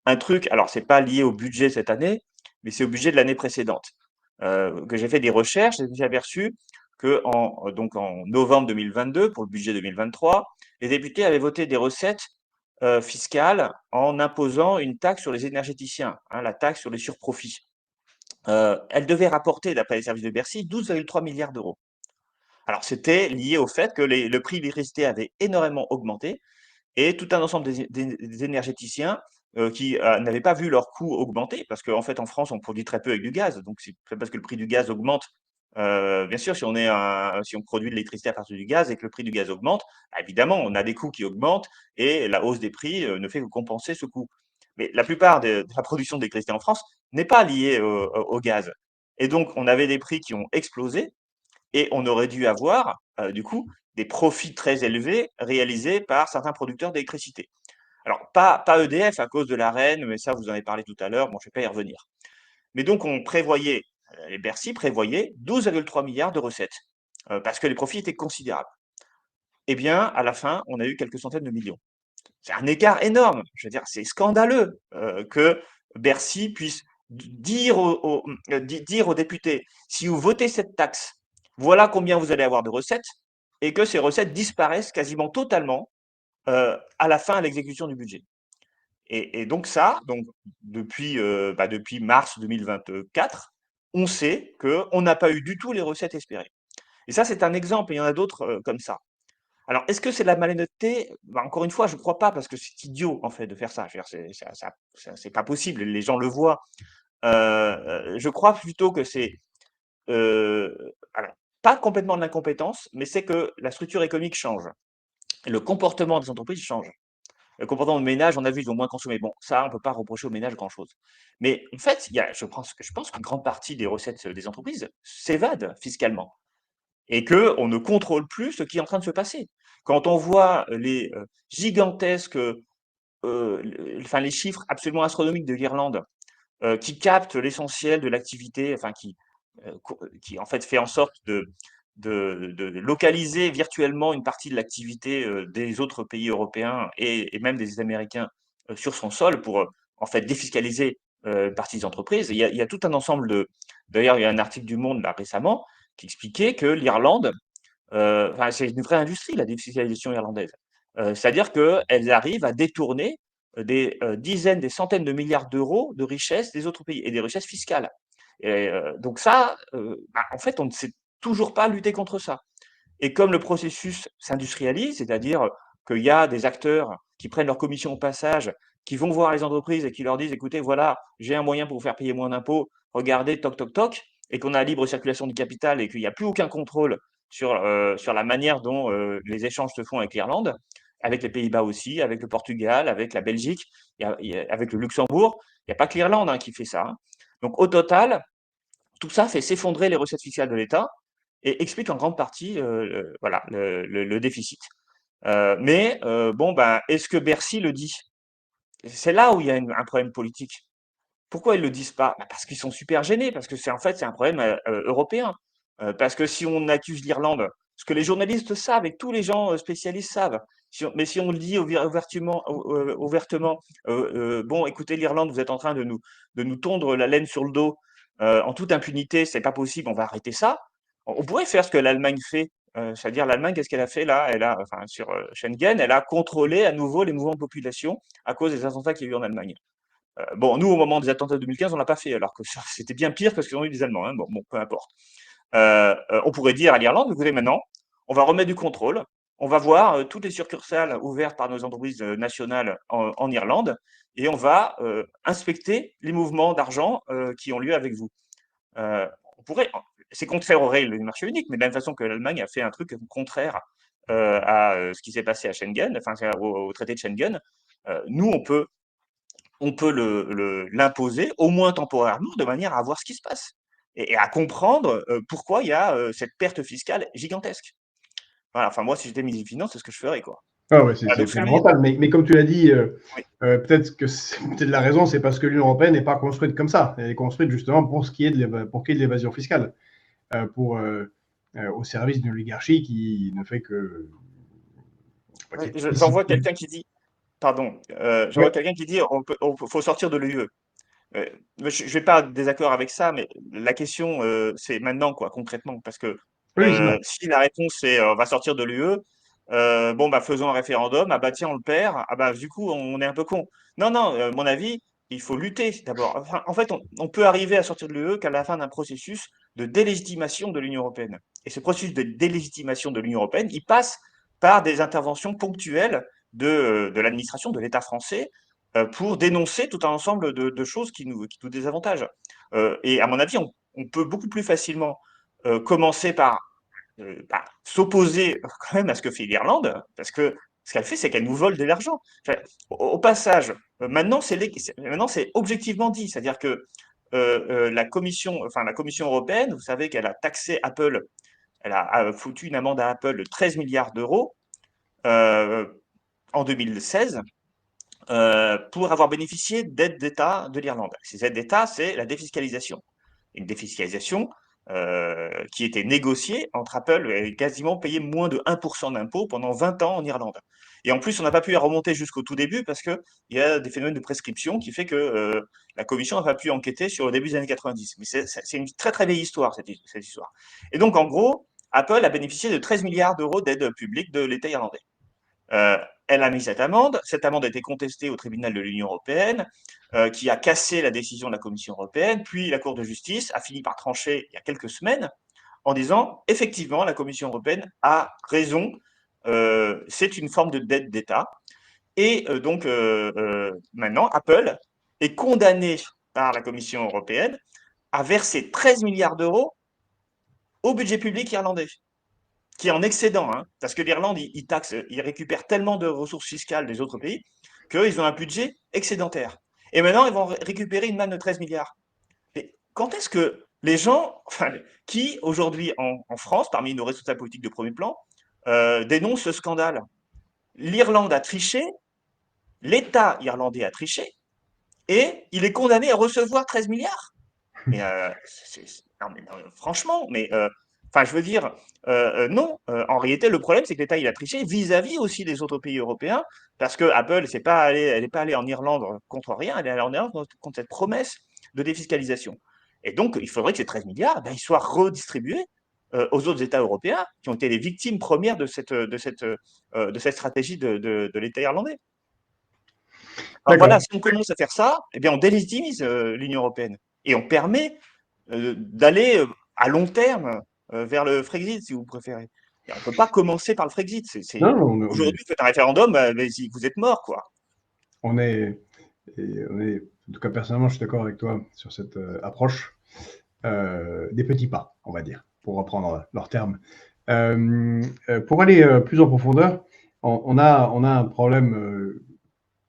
un truc, alors c'est pas lié au budget cette année, mais c'est au budget de l'année précédente. Que j'ai fait des recherches, j'ai aperçu que donc en novembre 2022, pour le budget 2023, les députés avaient voté des recettes fiscales en imposant une taxe sur les énergéticiens, hein, la taxe sur les surprofits. Elle devait rapporter, d'après les services de Bercy, 12,3 milliards d'euros. Alors c'était lié au fait que le prix de l'électricité avait énormément augmenté et tout un ensemble des énergéticiens qui n'avaient pas vu leur coût augmenter, parce qu'en fait, en France, on produit très peu avec du gaz. Donc, c'est parce que le prix du gaz augmente. Bien sûr, si on produit de l'électricité à partir du gaz et que le prix du gaz augmente, bah, évidemment, on a des coûts qui augmentent et la hausse des prix ne fait que compenser ce coût. Mais la plupart de la production d'électricité en France n'est pas liée au gaz. Et donc, on avait des prix qui ont explosé et on aurait dû avoir, du coup, des profits très élevés réalisés par certains producteurs d'électricité. Alors, pas EDF à cause de la reine, mais ça, vous en avez parlé tout à l'heure, bon, je ne vais pas y revenir. Mais donc, les Bercy prévoyaient 12,3 milliards de recettes, parce que les profits étaient considérables. Eh bien, à la fin, on a eu quelques centaines de millions. C'est un écart énorme. Je veux dire, c'est scandaleux que Bercy puisse dire aux députés, si vous votez cette taxe, voilà combien vous allez avoir de recettes, et que ces recettes disparaissent quasiment totalement à la fin, à l'exécution du budget. Et donc ça, depuis mars 2024, on sait qu'on n'a pas eu du tout les recettes espérées. Et ça, c'est un exemple, et il y en a d'autres comme ça. Alors, est-ce que c'est de la malhonnêteté? Bah, encore une fois, je ne crois pas, parce que c'est idiot, en fait, de faire ça. Je veux dire, c'est pas possible, les gens le voient. Je crois plutôt que c'est, alors, pas complètement de l'incompétence, mais c'est que la structure économique change. Et le comportement des entreprises change. Le comportement de ménage, on a vu, ils ont moins consommé. Bon, ça, on ne peut pas reprocher aux ménages grand-chose. Mais en fait, je pense qu'une grande partie des recettes des entreprises s'évadent fiscalement et qu'on ne contrôle plus ce qui est en train de se passer. Quand on voit les gigantesques, enfin les chiffres absolument astronomiques de l'Irlande, qui captent l'essentiel de l'activité, enfin qui en fait fait en sorte de localiser virtuellement une partie de l'activité des autres pays européens et même des Américains sur son sol pour en fait défiscaliser une partie des entreprises. Il y a tout un ensemble D'ailleurs, il y a un article du Monde là récemment qui expliquait que l'Irlande, enfin, c'est une vraie industrie, la défiscalisation irlandaise. C'est-à-dire qu'elles arrivent à détourner des dizaines, des centaines de milliards d'euros de richesses des autres pays et des richesses fiscales. Et donc ça, en fait, on ne sait toujours pas lutter contre ça. Et comme le processus s'industrialise, c'est-à-dire qu'il y a des acteurs qui prennent leur commission au passage, qui vont voir les entreprises et qui leur disent, écoutez, voilà, j'ai un moyen pour vous faire payer moins d'impôts, regardez, toc, toc, toc, et qu'on a la libre circulation du capital et qu'il n'y a plus aucun contrôle sur la manière dont les échanges se font avec l'Irlande, avec les Pays-Bas aussi, avec le Portugal, avec la Belgique, avec le Luxembourg. Il n'y a pas que l'Irlande qui fait ça, hein. Donc au total, tout ça fait s'effondrer les recettes fiscales de l'État et explique en grande partie voilà, le déficit. Mais bon, ben, est-ce que Bercy le dit? C'est là où il y a un problème politique. Pourquoi ils le disent pas? Bah, parce qu'ils sont super gênés, parce que c'est un problème européen. Parce que si on accuse l'Irlande, ce que les journalistes savent et que tous les gens spécialistes savent, mais si on le dit ouvertement, bon, écoutez, l'Irlande, vous êtes en train de nous tondre la laine sur le dos en toute impunité, c'est pas possible, on va arrêter ça. On pourrait faire ce que l'Allemagne fait, c'est-à-dire l'Allemagne, qu'est-ce qu'elle a fait là? Enfin, sur Schengen, elle a contrôlé à nouveau les mouvements de population à cause des attentats qu'il y a eu en Allemagne. Bon, nous, au moment des attentats de 2015, on l'a pas fait, alors que c'était bien pire parce qu'ils ont eu des Allemands, hein. Bon, peu importe. On pourrait dire à l'Irlande, écoutez, maintenant, on va remettre du contrôle, on va voir toutes les succursales ouvertes par nos entreprises nationales en Irlande, et on va inspecter les mouvements d'argent qui ont lieu avec vous. On pourrait, c'est contraire aux règles du marché unique, mais de la même façon que l'Allemagne a fait un truc contraire à ce qui s'est passé à Schengen, enfin au traité de Schengen, nous on peut l'imposer, au moins temporairement, de manière à voir ce qui se passe et à comprendre pourquoi il y a cette perte fiscale gigantesque. Voilà, enfin moi si j'étais ministre des Finances, c'est ce que je ferais quoi. Ah ouais, c'est Donc ce que je veux dire, fondamental. Mais comme tu l'as dit, oui, peut-être que peut-être la raison, c'est parce que l'Union européenne n'est pas construite comme ça. Elle est construite justement pour qu'il y ait de l'évasion fiscale, au service d'une oligarchie qui ne fait que. oui, Qui- j'en vois quelqu'un qui dit, pardon, j'en vois Ouais, quelqu'un qui dit faut sortir de l'UE. Je ne vais pas être désaccord avec ça, mais la question, c'est maintenant, quoi, concrètement. Parce que oui, c'est vrai. si la réponse est on va sortir de l'UE, bon, bah, faisons un référendum, ah bah tiens, on le perd, ah bah du coup, on est un peu con. Non, non, mon avis, il faut lutter d'abord. Enfin, en fait, on peut arriver à sortir de l'UE qu'à la fin d'un processus de délégitimation de l'Union européenne. Et ce processus de délégitimation de l'Union européenne, il passe par des interventions ponctuelles de l'administration, de l'État français, pour dénoncer tout un ensemble de choses qui nous désavantagent. Et à mon avis, on peut beaucoup plus facilement commencer par s'opposer quand même à ce que fait l'Irlande, parce que ce qu'elle fait, c'est qu'elle nous vole de l'argent. Enfin, au passage, maintenant c'est objectivement dit, c'est-à-dire que la Commission européenne, vous savez qu'elle a taxé Apple, elle a foutu une amende à Apple de 13 milliards d'euros euh, en 2016 pour avoir bénéficié d'aides d'État de l'Irlande. Ces aides d'État, c'est la défiscalisation. Une défiscalisation qui était négociée entre Apple et quasiment payé moins de 1% d'impôts pendant 20 ans en Irlande. Et en plus, on n'a pas pu y remonter jusqu'au tout début parce qu'il y a des phénomènes de prescription qui fait que la commission n'a pas pu enquêter sur le début des années 90. Mais c'est une très très vieille histoire, cette histoire. Et donc, en gros, Apple a bénéficié de 13 milliards d'euros d'aide publique de l'État irlandais. Euh, Elle a mis cette amende. Cette amende a été contestée au tribunal de l'Union européenne, qui a cassé la décision de la Commission européenne. Puis la Cour de justice a fini par trancher il y a quelques semaines en disant effectivement la Commission européenne a raison. C'est une forme de dette d'État. Et donc maintenant, Apple est condamné par la Commission européenne à verser 13 milliards d'euros au budget public irlandais qui est en excédent, hein, parce que l'Irlande, ils récupèrent tellement de ressources fiscales des autres pays qu'ils ont un budget excédentaire. Et maintenant, ils vont récupérer une manne de 13 milliards. Mais quand est-ce que les gens, enfin, qui aujourd'hui en France, parmi nos responsables politiques de premier plan, dénoncent ce scandale? L'Irlande a triché, l'État irlandais a triché, et il est condamné à recevoir 13 milliards. Mais, non, mais non, franchement, mais enfin, je veux dire, non. En réalité, le problème, c'est que l'État il a triché vis-à-vis aussi des autres pays européens, parce que Apple, elle n'est pas allée en Irlande contre rien, elle est allée en Irlande contre cette promesse de défiscalisation. Et donc, il faudrait que ces 13 milliards, ben, ils soient redistribués aux autres États européens qui ont été les victimes premières de cette stratégie de l'État irlandais. Alors voilà, D'accord. si on commence à faire ça, eh bien, on délégitimise l'Union européenne et on permet d'aller à long terme vers le Frexit, si vous préférez. Et on ne peut pas commencer par le Frexit. Non, Aujourd'hui, vous faites un référendum, mais vous êtes mort, quoi. on est, en tout cas personnellement, je suis d'accord avec toi sur cette approche des petits pas, on va dire, pour reprendre leurs termes. Pour aller plus en profondeur, on a un problème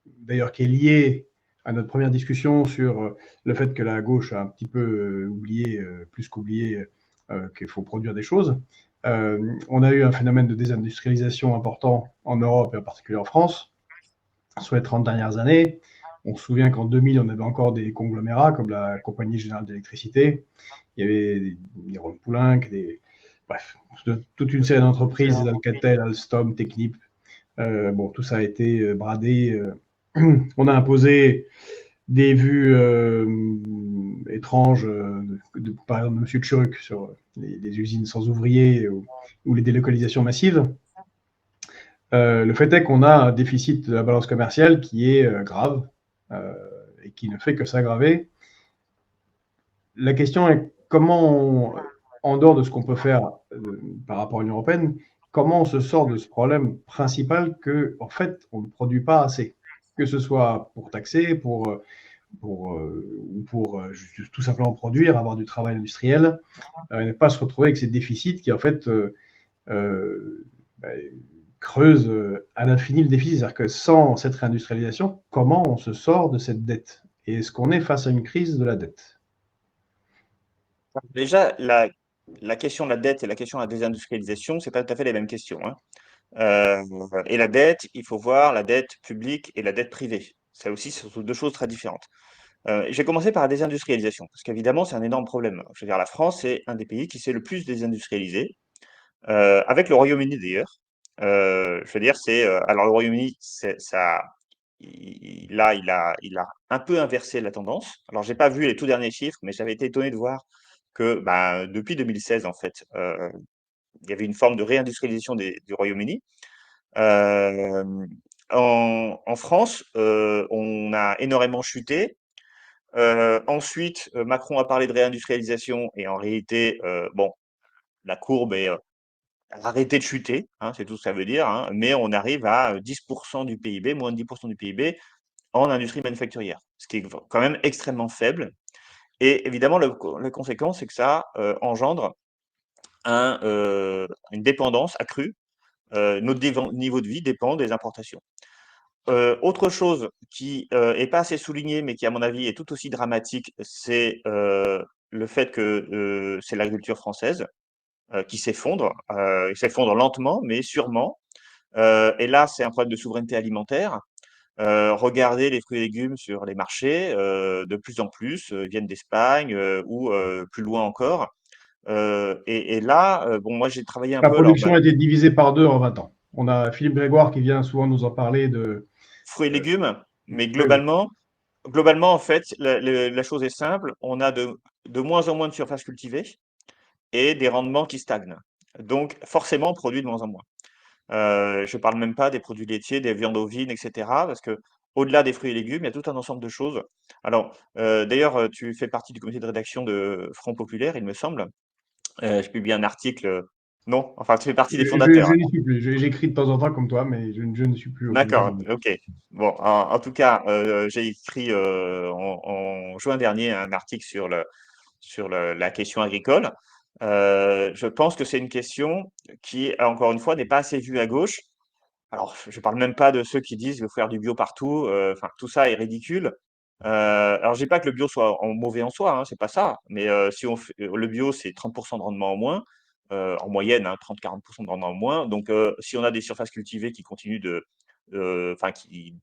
d'ailleurs qui est lié à notre première discussion sur le fait que la gauche a un petit peu oublié, plus qu'oublié, qu'il faut produire des choses. On a eu un phénomène de désindustrialisation important en Europe et en particulier en France sur les 30 dernières années. On se souvient qu'en 2000, on avait encore des conglomérats comme la Compagnie Générale d'Électricité. Il y avait des Rhône-Poulenc, bref, toute une série d'entreprises, Alcatel, Alstom, Technip. Bon, tout ça a été bradé. On a imposé des vues étranges, par exemple de M. Tchuruk sur les usines sans ouvriers ou les délocalisations massives. Le fait est qu'on a un déficit de la balance commerciale qui est grave et qui ne fait que s'aggraver. La question est comment, en dehors de ce qu'on peut faire par rapport à l'Union européenne, comment on se sort de ce problème principal que, en fait, on ne produit pas assez, que ce soit pour taxer, pour ou pour tout simplement produire, avoir du travail industriel, et ne pas se retrouver avec ces déficits qui en fait bah, creusent à l'infini le déficit. C'est-à-dire que sans cette réindustrialisation, comment on se sort de cette dette? Et est-ce qu'on est face à une crise de la dette? Déjà, la question de la dette et la question de la désindustrialisation, c'est pas tout à fait les mêmes questions, hein. Et la dette, il faut voir la dette publique et la dette privée. Ça aussi, ce sont deux choses très différentes. J'ai commencé par la désindustrialisation, parce qu'évidemment, c'est un énorme problème. Je veux dire, la France est un des pays qui s'est le plus désindustrialisé, avec le Royaume-Uni d'ailleurs. Je veux dire, alors le Royaume-Uni, ça, là, il a un peu inversé la tendance. Alors, j'ai pas vu les tout derniers chiffres, mais j'avais été étonné de voir que bah, depuis 2016, en fait, il y avait une forme de réindustrialisation du Royaume-Uni. Euh, en France, on a énormément chuté. Ensuite, Macron a parlé de réindustrialisation et en réalité, bon, la courbe a arrêté de chuter, hein, c'est tout ce que ça veut dire, hein, mais on arrive à 10% du PIB, moins de 10% du PIB en industrie manufacturière, ce qui est quand même extrêmement faible. Et évidemment, la conséquence, c'est que ça engendre une dépendance accrue. Notre niveau de vie dépend des importations. Autre chose qui est pas assez soulignée, mais qui à mon avis est tout aussi dramatique, c'est le fait que c'est l'agriculture française qui s'effondre. Il s'effondre lentement, mais sûrement. Et là, c'est un problème de souveraineté alimentaire. Regardez les fruits et légumes sur les marchés, de plus en plus viennent d'Espagne ou plus loin encore. Et là, bon, moi j'ai travaillé un La peu. Alors, bah, production a été divisée par deux en 20 ans. On a Philippe Grégoire qui vient souvent nous en parler de. fruits et légumes, mais Oui, oui. globalement, en fait, la chose est simple. On a de moins en moins de surface cultivée et des rendements qui stagnent. Donc, forcément, on produit de moins en moins. Je parle même pas des produits laitiers, des viandes ovines, etc. Parce que au-delà des fruits et légumes, il y a tout un ensemble de choses. Alors, d'ailleurs, tu fais partie du comité de rédaction de Front Populaire, il me semble. Je publie un article. Non, enfin, tu fais partie des fondateurs, Je hein. n'y suis plus. J'écris de temps en temps comme toi, mais je ne suis plus au comité de D'accord, rédaction. ok. Bon, en tout cas, j'ai écrit en juin dernier un article sur la question agricole. Je pense que c'est une question qui, encore une fois, n'est pas assez vue à gauche. Alors, je parle même pas de ceux qui disent qu'il faut faire du bio partout. Enfin, tout ça est ridicule. Alors, je dis pas que le bio soit mauvais en soi, hein, c'est pas ça. Mais si on fait, le bio, c'est 30% de rendement en moins, en moyenne, hein, 30-40% de rendement en moins. Donc, si on a des surfaces cultivées qui continuent enfin, qui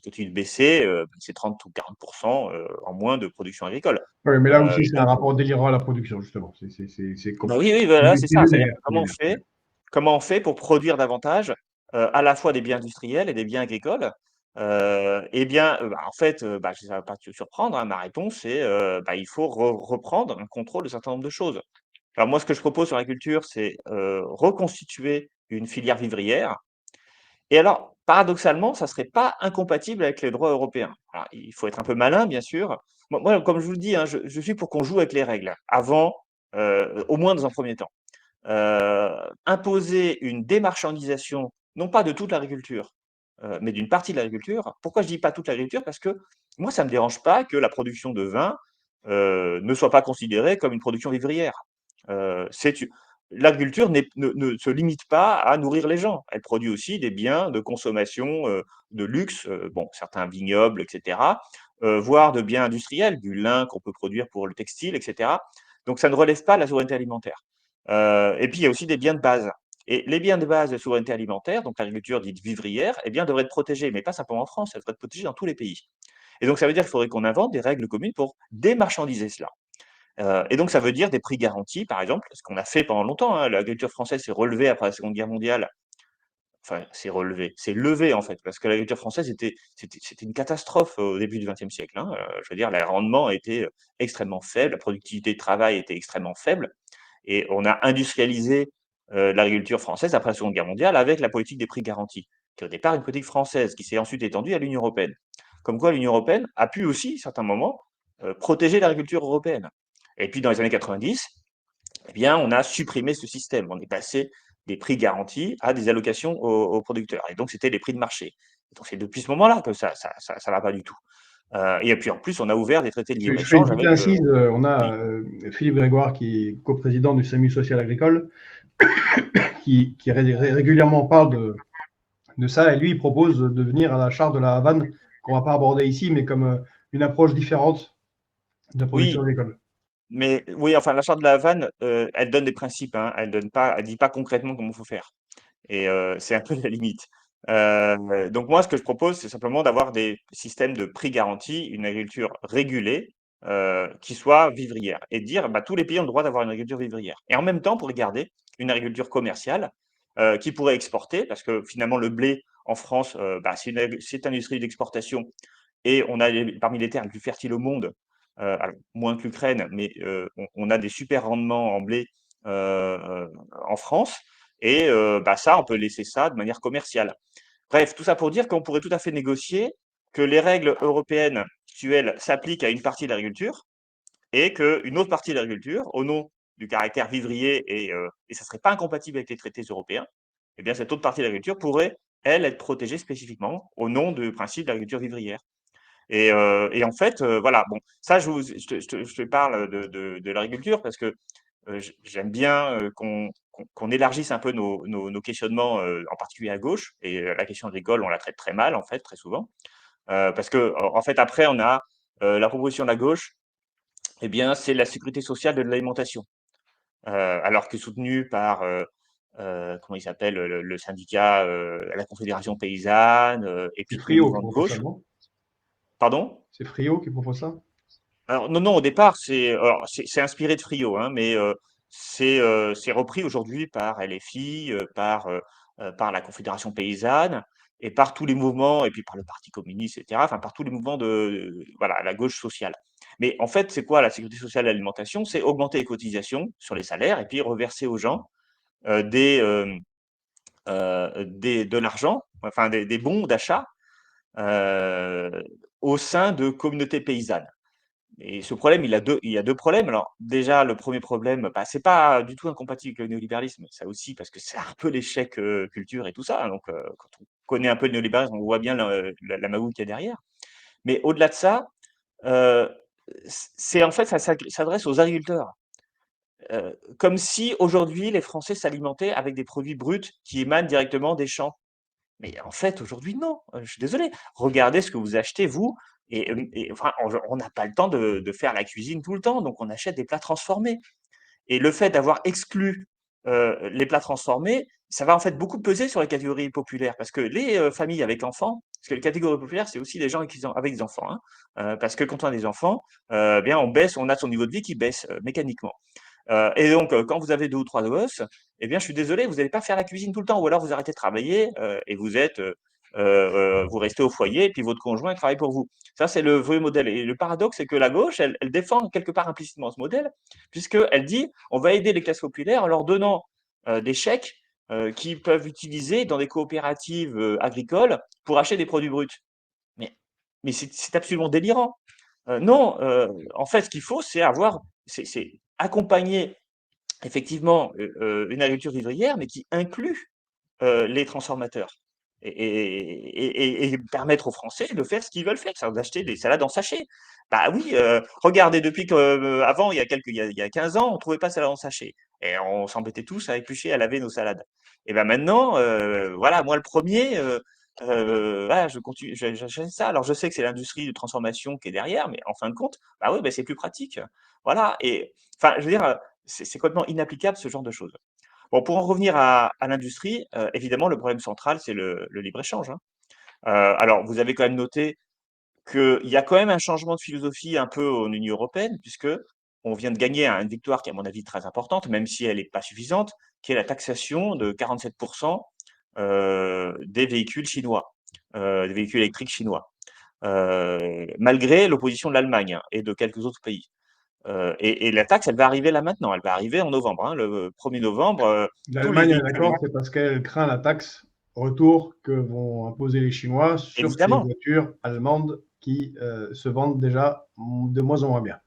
continuent de baisser, c'est 30 ou 40% en moins de production agricole. Oui, mais là aussi, Et c'est un donc, rapport délirant à la production, justement. bah oui, oui, voilà, c'est C'est ça. C'est-à-dire lunaire. C'est comment on lunaire. fait, comment on fait pour produire davantage à la fois des biens industriels et des biens agricoles. Eh bien, bah, en fait, bah, ça va pas te surprendre, hein, ma réponse c'est bah, il faut reprendre un contrôle de certain nombre de choses. Alors moi, ce que je propose sur l'agriculture, c'est reconstituer une filière vivrière. Et alors, paradoxalement, ça serait pas incompatible avec les droits européens. Alors, il faut être un peu malin, bien sûr. Moi, comme je vous le dis, hein, je suis pour qu'on joue avec les règles avant, au moins dans un premier temps. Imposer une démarchandisation, non pas de toute l'agriculture, mais d'une partie de l'agriculture. Pourquoi je dis pas toute l'agriculture? Parce que moi, ça me dérange pas que la production de vin ne soit pas considérée comme une production vivrière. L'agriculture ne se limite pas à nourrir les gens. Elle produit aussi des biens de consommation de luxe, bon, certains vignobles, etc., voire de biens industriels, du lin qu'on peut produire pour le textile, etc. Donc ça ne relève pas de la souveraineté alimentaire. Et puis il y a aussi des biens de base. Et les biens de base de souveraineté alimentaire, donc l'agriculture dite vivrière, eh bien, devraient être protégés, mais pas simplement en France, elle devrait être protégée dans tous les pays. Et donc ça veut dire qu'il faudrait qu'on invente des règles communes pour démarchandiser cela. Et donc ça veut dire des prix garantis, par exemple, ce qu'on a fait pendant longtemps, hein. L'agriculture française s'est relevée après la Seconde Guerre mondiale. Enfin, c'est relevé, c'est levé en fait, parce que l'agriculture française c'était une catastrophe au début du XXe siècle, hein. Je veux dire, les rendements étaient extrêmement faibles, la productivité de travail était extrêmement faible. Et on a industrialisé l'agriculture française après la Seconde Guerre mondiale avec la politique des prix garantis, qui est au départ une politique française, qui s'est ensuite étendue à l'Union européenne. Comme quoi l'Union européenne a pu aussi, à certains moments, protéger l'agriculture européenne. Et puis dans les années 90, eh bien, on a supprimé ce système. On est passé des prix garantis à des allocations aux producteurs. Et donc, c'était les prix de marché. Et donc, c'est depuis ce moment-là que ça va pas du tout. Et puis en plus, on a ouvert des traités de Je fais une libre-échange petite avec incise. On oui, a Philippe Grégoire, qui est coprésident du SAMU social agricole, qui régulièrement parle de ça. Et lui, il propose de venir à la charte de la Havane, qu'on ne va pas aborder ici, mais comme une approche différente de la production oui, agricole. mais oui, enfin, la charte de la Havane, elle donne des principes, hein, elle dit pas concrètement comment il faut faire. Et c'est un peu la limite. Donc moi, ce que je propose, c'est simplement d'avoir des systèmes de prix garantis, une agriculture régulée qui soit vivrière, et de dire bah, tous les pays ont le droit d'avoir une agriculture vivrière. Et en même temps, pour garder une agriculture commerciale qui pourrait exporter, parce que finalement le blé en France, bah, c'est une industrie d'exportation, et on a parmi les terres les plus fertiles au monde, alors moins que l'Ukraine, mais on a des super rendements en blé en France. Et bah, ça, on peut laisser ça de manière commerciale. Bref, tout ça pour dire qu'on pourrait tout à fait négocier que les règles européennes actuelles s'appliquent à une partie de l'agriculture et qu'une autre partie de l'agriculture, au nom du caractère vivrier, et ça ne serait pas incompatible avec les traités européens, eh bien, cette autre partie de l'agriculture pourrait, elle, être protégée spécifiquement au nom du principe de l'agriculture vivrière. Et en fait, voilà, bon, ça, je te parle de l'agriculture parce que j'aime bien qu'on élargisse un peu nos questionnements, en particulier à gauche. Et la question agricole, on la traite très mal, en fait, très souvent. Parce que, en fait, après, on a la proposition de la gauche, eh bien, c'est la sécurité sociale de l'alimentation. Alors que soutenue par, comment il s'appelle, le syndicat, la Confédération paysanne, et C'est puis tous les Frio qui mouvements de propose ça, gauche. non? Pardon? C'est Frio qui propose ça? Alors non, non, au départ, c'est inspiré de Frio, hein, mais c'est repris aujourd'hui par LFI, par la Confédération paysanne et par tous les mouvements, et puis par le Parti communiste, et cetera, enfin par tous les mouvements voilà, la gauche sociale. Mais en fait, c'est quoi la sécurité sociale de l'alimentation? C'est augmenter les cotisations sur les salaires et puis reverser aux gens de l'argent, enfin des bons d'achat, heu, au sein de communautés paysannes. Et ce problème, il y a deux problèmes. Alors, déjà, le premier problème, bah, c'est pas du tout incompatible avec le néolibéralisme. Ça aussi, parce que c'est un peu l'échec culture et tout ça, hein. Donc, quand on connaît un peu le néolibéralisme, on voit bien la magouille qu'il y a derrière. Mais au-delà de ça, euh, c'est en fait, ça s'adresse aux agriculteurs. Comme si aujourd'hui, les Français s'alimentaient avec des produits bruts qui émanent directement des champs. Mais en fait, aujourd'hui, non. Je suis désolé. Regardez ce que vous achetez, vous. Et enfin, on n'a pas le temps de faire la cuisine tout le temps, donc on achète des plats transformés. Et le fait d'avoir exclu les plats transformés, ça va en fait beaucoup peser sur les catégories populaires, parce que les familles avec enfants, parce que les catégories populaires, c'est aussi les gens avec des enfants, hein. Parce que quand on a des enfants, bien on baisse, on a son niveau de vie qui baisse mécaniquement. Et donc, quand vous avez deux ou trois gosses, eh bien, je suis désolé, vous n'allez pas faire la cuisine tout le temps, ou alors vous arrêtez de travailler et vous restez au foyer, et puis votre conjoint travaille pour vous. Ça, c'est le vrai modèle. Et le paradoxe, c'est que la gauche, elle défend quelque part implicitement ce modèle, puisqu'elle dit on va aider les classes populaires en leur donnant des chèques qu'ils peuvent utiliser dans des coopératives agricoles pour acheter des produits bruts. Mais, mais c'est absolument délirant. Non, en fait, ce qu'il faut, c'est accompagner effectivement une agriculture vivrière, mais qui inclut les transformateurs. Et permettre aux Français de faire ce qu'ils veulent faire, c'est-à-dire d'acheter des salades en sachet. Bah oui, regardez, depuis qu'avant, il y a 15 ans, on ne trouvait pas de salade en sachet. Et on s'embêtait tous à éplucher, à laver nos salades. Et ben maintenant, voilà, moi le premier, voilà, je continue, j'achète ça. Alors je sais que c'est l'industrie de transformation qui est derrière, mais en fin de compte, bah oui, bah, c'est plus pratique. Voilà. Et enfin, je veux dire, c'est complètement inapplicable ce genre de choses. Bon, pour en revenir à l'industrie, évidemment, le problème central, c'est le libre-échange, hein. Alors, vous avez quand même noté qu'il y a quand même un changement de philosophie un peu en Union européenne, puisque on vient de gagner une victoire qui est, à mon avis, très importante, même si elle n'est pas suffisante, qui est la taxation de 47% des véhicules chinois, des véhicules électriques chinois, malgré l'opposition de l'Allemagne, hein, et de quelques autres pays. Et la taxe, elle va arriver là maintenant, elle va arriver en novembre, hein, le 1er novembre, tous les L'Allemagne, véhicules. d'accord, c'est parce qu'elle craint la taxe retour que vont imposer les Chinois sur ces Évidemment, voitures allemandes qui se vendent déjà de moins en moins bien.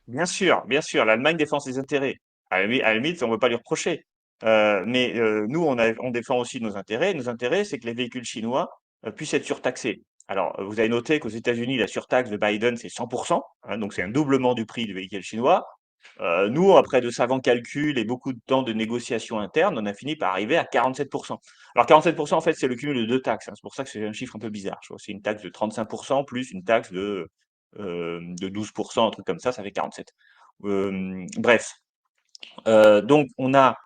bien sûr, l'Allemagne défend ses intérêts. À la limite, on ne veut pas lui reprocher. Mais nous, on défend aussi nos intérêts. Nos intérêts, c'est que les véhicules chinois puissent être surtaxés. Alors, vous avez noté qu'aux États-Unis, la surtaxe de Biden, c'est 100%, hein, donc c'est un doublement du prix du véhicule chinois. Nous, après de savants calculs et beaucoup de temps de négociations internes, on a fini par arriver à 47%. Alors 47%, en fait, c'est le cumul de deux taxes, hein. C'est pour ça que c'est un chiffre un peu bizarre. Je vois, c'est une taxe de 35% plus une taxe de 12%, un truc comme ça fait 47. Bref, donc on a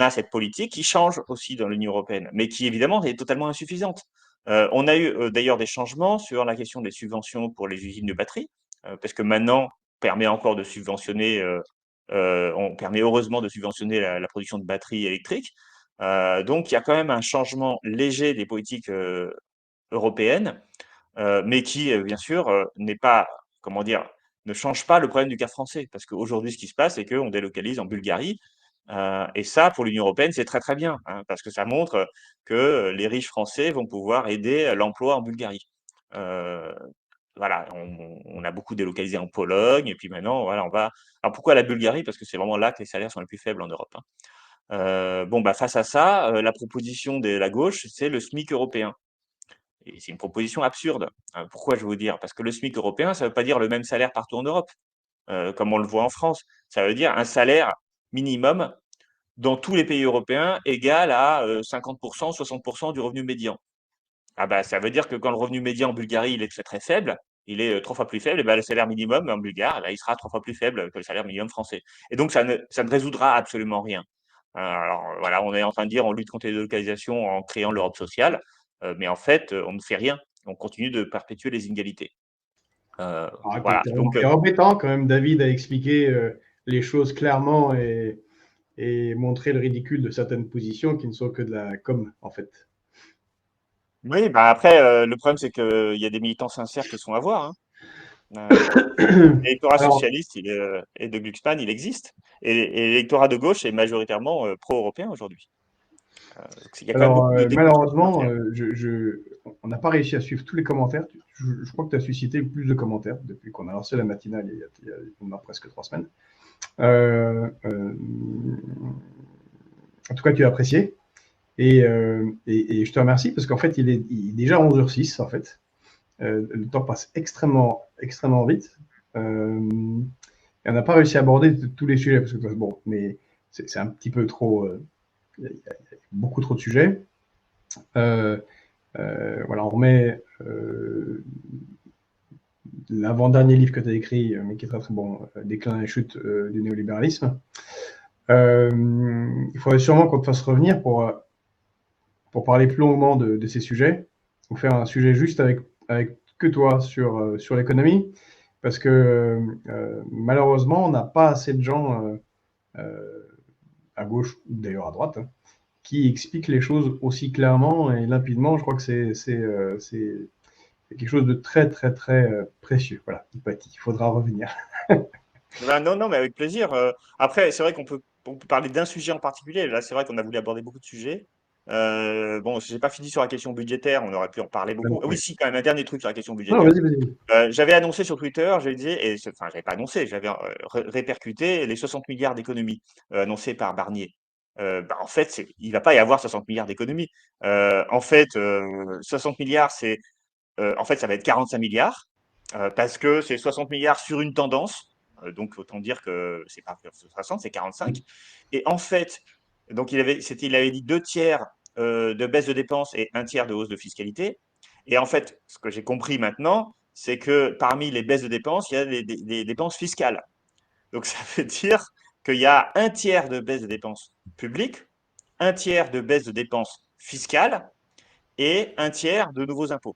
cette politique qui change aussi dans l'Union européenne, mais qui évidemment est totalement insuffisante. On a eu d'ailleurs des changements sur la question des subventions pour les usines de batterie, parce que maintenant, on permet heureusement de subventionner la production de batteries électriques. Donc il y a quand même un changement léger des politiques européennes, mais qui, bien sûr, n'est pas, comment dire, ne change pas le problème du cas français. Parce qu'aujourd'hui, ce qui se passe, c'est qu'on délocalise en Bulgarie. Et ça, pour l'Union européenne, c'est très très bien, hein, parce que ça montre que les riches français vont pouvoir aider l'emploi en Bulgarie. Euh, voilà, on a beaucoup délocalisé en Pologne, et puis maintenant, voilà, on va. Alors pourquoi la Bulgarie? Parce que c'est vraiment là que les salaires sont les plus faibles en Europe, hein. Bon, bah, face à ça, la proposition de la gauche, c'est le SMIC européen. Et c'est une proposition absurde. Pourquoi je vais vous dire? Parce que le SMIC européen, ça ne veut pas dire le même salaire partout en Europe, comme on le voit en France. Ça veut dire un salaire minimum dans tous les pays européens égal à 50%, 60% du revenu médian. Ah bah, ça veut dire que quand le revenu médian en Bulgarie il est très très faible, il est trois fois plus faible, et ben, le salaire minimum en bulgare, il sera trois fois plus faible que le salaire minimum français. Et donc ça ne résoudra absolument rien. Alors voilà, on est en train de dire on lutte contre les délocalisations en créant l'Europe sociale, mais en fait on ne fait rien. On continue de perpétuer les inégalités. Ah, Voilà. Donc t'es embêtant quand même, David, à expliquer les choses clairement et montrer le ridicule de certaines positions qui ne sont que de la com, en fait. oui, bah après le problème c'est qu'il y a des militants sincères qui sont à voir, hein. L'électorat Alors, socialiste et de Glucksmann, il existe. Et l'électorat de gauche est majoritairement pro-européen aujourd'hui. Donc, il y a quand même alors beaucoup de déconstruction à malheureusement, faire. on n'a pas réussi à suivre tous les commentaires. Je crois que tu as suscité plus de commentaires depuis qu'on a lancé la matinale il y a maintenant presque 3 semaines. Euh, en tout cas, tu as apprécié. Et je te remercie parce qu'en fait, il est déjà 11h06, en fait. Le temps passe extrêmement, extrêmement vite. Et on n'a pas réussi à aborder tous les sujets parce que, bon, mais c'est un petit peu trop. Il y a beaucoup trop de sujets. Euh, voilà, on remet l'avant-dernier livre que tu as écrit, mais qui est très très bon, Déclin et chute du néolibéralisme. Il faudrait sûrement qu'on te fasse revenir pour parler plus longuement de ces sujets, ou faire un sujet juste avec que toi sur l'économie, parce que malheureusement, on n'a pas assez de gens à gauche, ou d'ailleurs à droite, hein, qui expliquent les choses aussi clairement et limpidement. Je crois que c'est quelque chose de très, très, très précieux. Voilà, il faudra revenir. Ben non, non, mais avec plaisir. Après, c'est vrai on peut parler d'un sujet en particulier. Là, c'est vrai qu'on a voulu aborder beaucoup de sujets. Bon, j'ai pas fini sur la question budgétaire, on aurait pu en parler beaucoup. Ah oui, Oui. si, quand même, un dernier truc sur la question Non, budgétaire. vas-y, vas-y. J'avais annoncé sur Twitter, j'avais dit, enfin, j'avais pas annoncé, j'avais répercuté les 60 milliards d'économies annoncées par Barnier. Bah, en fait, il va pas y avoir 60 milliards d'économies. En fait, 60 milliards, en fait, ça va être 45 milliards parce que c'est 60 milliards sur une tendance. Donc, autant dire que c'est pas 60, c'est 45. Et en fait, donc il avait dit 2 tiers de baisse de dépenses et 1 tiers de hausse de fiscalité. Et en fait, ce que j'ai compris maintenant, c'est que parmi les baisses de dépenses, il y a des dépenses fiscales. Donc, ça veut dire qu'il y a 1 tiers de baisse de dépenses publiques, 1 tiers de baisse de dépenses fiscales et 1 tiers de nouveaux impôts.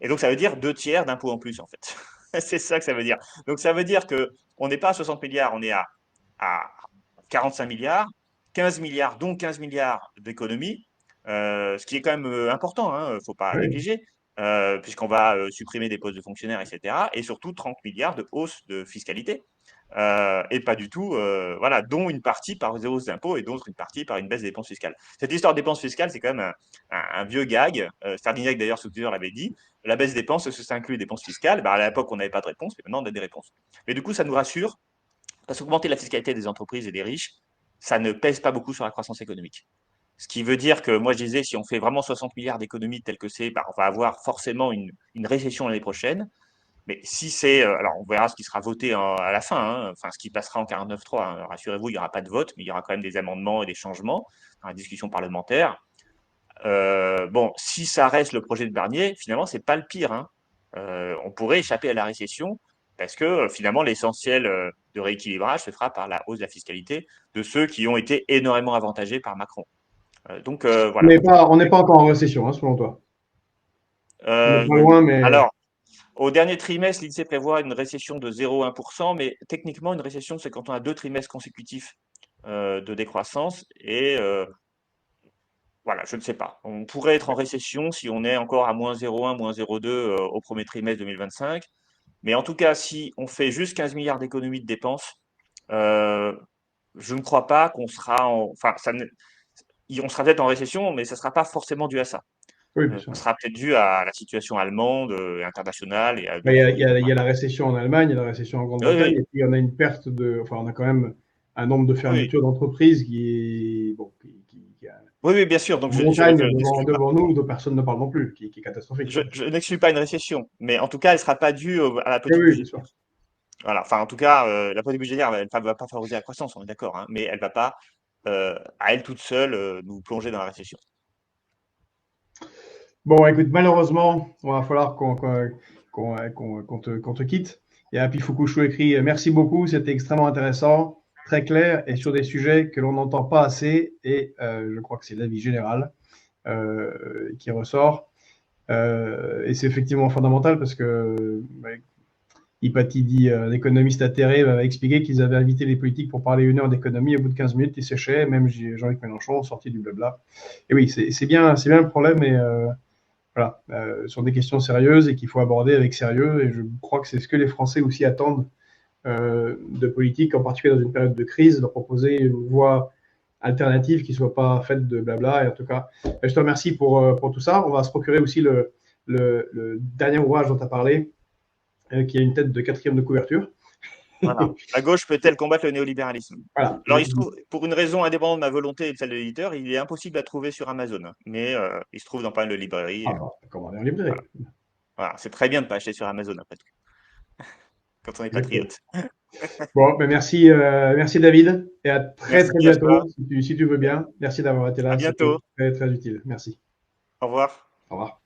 Et donc, ça veut dire 2 tiers d'impôts en plus, en fait. C'est ça que ça veut dire. Donc, ça veut dire qu'on n'est pas à 60 milliards, on est à 45 milliards, 15 milliards, dont 15 milliards d'économies, ce qui est quand même important, il ne faut pas Oui. négliger, puisqu'on va supprimer des postes de fonctionnaires, etc. Et surtout 30 milliards de hausse de fiscalité. Et pas du tout, voilà, dont une partie par des hausses d'impôts et d'autres une partie par une baisse des dépenses fiscales. Cette histoire de dépenses fiscales, c'est quand même un vieux gag. Stardignac, d'ailleurs, sur Twitter, l'avait dit. La baisse des dépenses, est-ce que ça inclut les dépenses fiscales? Bah, à l'époque, on n'avait pas de réponse, mais maintenant, on a des réponses. Mais du coup, ça nous rassure, parce qu'augmenter la fiscalité des entreprises et des riches, ça ne pèse pas beaucoup sur la croissance économique. Ce qui veut dire que moi, je disais, si on fait vraiment 60 milliards d'économies telles que c'est, bah, on va avoir forcément une récession l'année prochaine. Mais si c'est, alors on verra ce qui sera voté à la fin, hein, enfin ce qui passera en 49.3. Hein. Rassurez-vous, il n'y aura pas de vote, mais il y aura quand même des amendements et des changements dans la discussion parlementaire. Bon, si ça reste le projet de Barnier, finalement, c'est pas le pire. Hein. On pourrait échapper à la récession parce que finalement, l'essentiel de rééquilibrage se fera par la hausse de la fiscalité de ceux qui ont été énormément avantagés par Macron. Donc voilà. On n'est pas encore en récession, hein, selon toi. On n'est pas Euh, loin, mais alors, au dernier trimestre, l'INSEE prévoit une récession de 0,1%, mais techniquement, une récession, c'est quand on a 2 trimestres consécutifs de décroissance. Et voilà, je ne sais pas. On pourrait être en récession si on est encore à -0,1, -0,2 au premier trimestre 2025. Mais en tout cas, si on fait juste 15 milliards d'économies de dépenses, euh, je ne crois pas qu'on sera en. Enfin, on sera peut-être en récession, mais ça ne sera pas forcément dû à ça. oui, bien Ça sûr. sera peut-être dû à la situation allemande, internationale et à Mais d'autres. il y a la récession en Allemagne, il y a la récession en Oui, Grande-Bretagne, oui, et puis on a une perte de. Enfin, on a quand même un nombre de oui. fermetures d'entreprises qui est. Bon, qui a Oui, oui, bien sûr. Donc, une montagne je n'exclus pas. devant nous dont personne ne parle non plus, qui est catastrophique. Je n'exclus pas une récession, mais en tout cas, elle ne sera pas due à la Oui, politique oui, bien budgétaire. sûr. Voilà. Enfin, en tout cas, la politique budgétaire, elle ne va pas favoriser la croissance, on est d'accord, hein, mais elle ne va pas, à elle toute seule, nous plonger dans la récession. Bon, écoute, malheureusement, on va falloir qu'on te quitte. Et Happy Fukushu écrit merci beaucoup, c'était extrêmement intéressant, très clair et sur des sujets que l'on n'entend pas assez. Et je crois que c'est l'avis général qui ressort. Et c'est effectivement fondamental parce que Hypatie dit l'économiste atterré va expliquer qu'ils avaient invité les politiques pour parler 1 heure d'économie. Au bout de 15 minutes, ils séchaient. Même Jean-Luc Mélenchon sorti du blabla. Et oui, c'est bien le problème. Et voilà, sont des questions sérieuses et qu'il faut aborder avec sérieux. Et je crois que c'est ce que les Français aussi attendent de politique, en particulier dans une période de crise, de proposer une voie alternative qui ne soit pas faite de blabla. Et en tout cas, je te remercie pour tout ça. On va se procurer aussi le dernier ouvrage dont tu as parlé, qui a une tête de 4e de couverture. Voilà. La gauche peut-elle combattre le néolibéralisme? Voilà. Alors, il se trouve, pour une raison indépendante de ma volonté et de celle de l'éditeur, il est impossible à trouver sur Amazon, hein. Mais il se trouve dans pas mal de librairies. Ah, bah, commander en librairie. Voilà. Voilà. C'est très bien de ne pas acheter sur Amazon, après tout, quand on est Exactement. patriote. Bon, ben merci David, et à très Merci très à toi. bientôt, si tu veux bien. Merci d'avoir été À là, c'était bientôt. très très utile. Merci. Au revoir. Au revoir.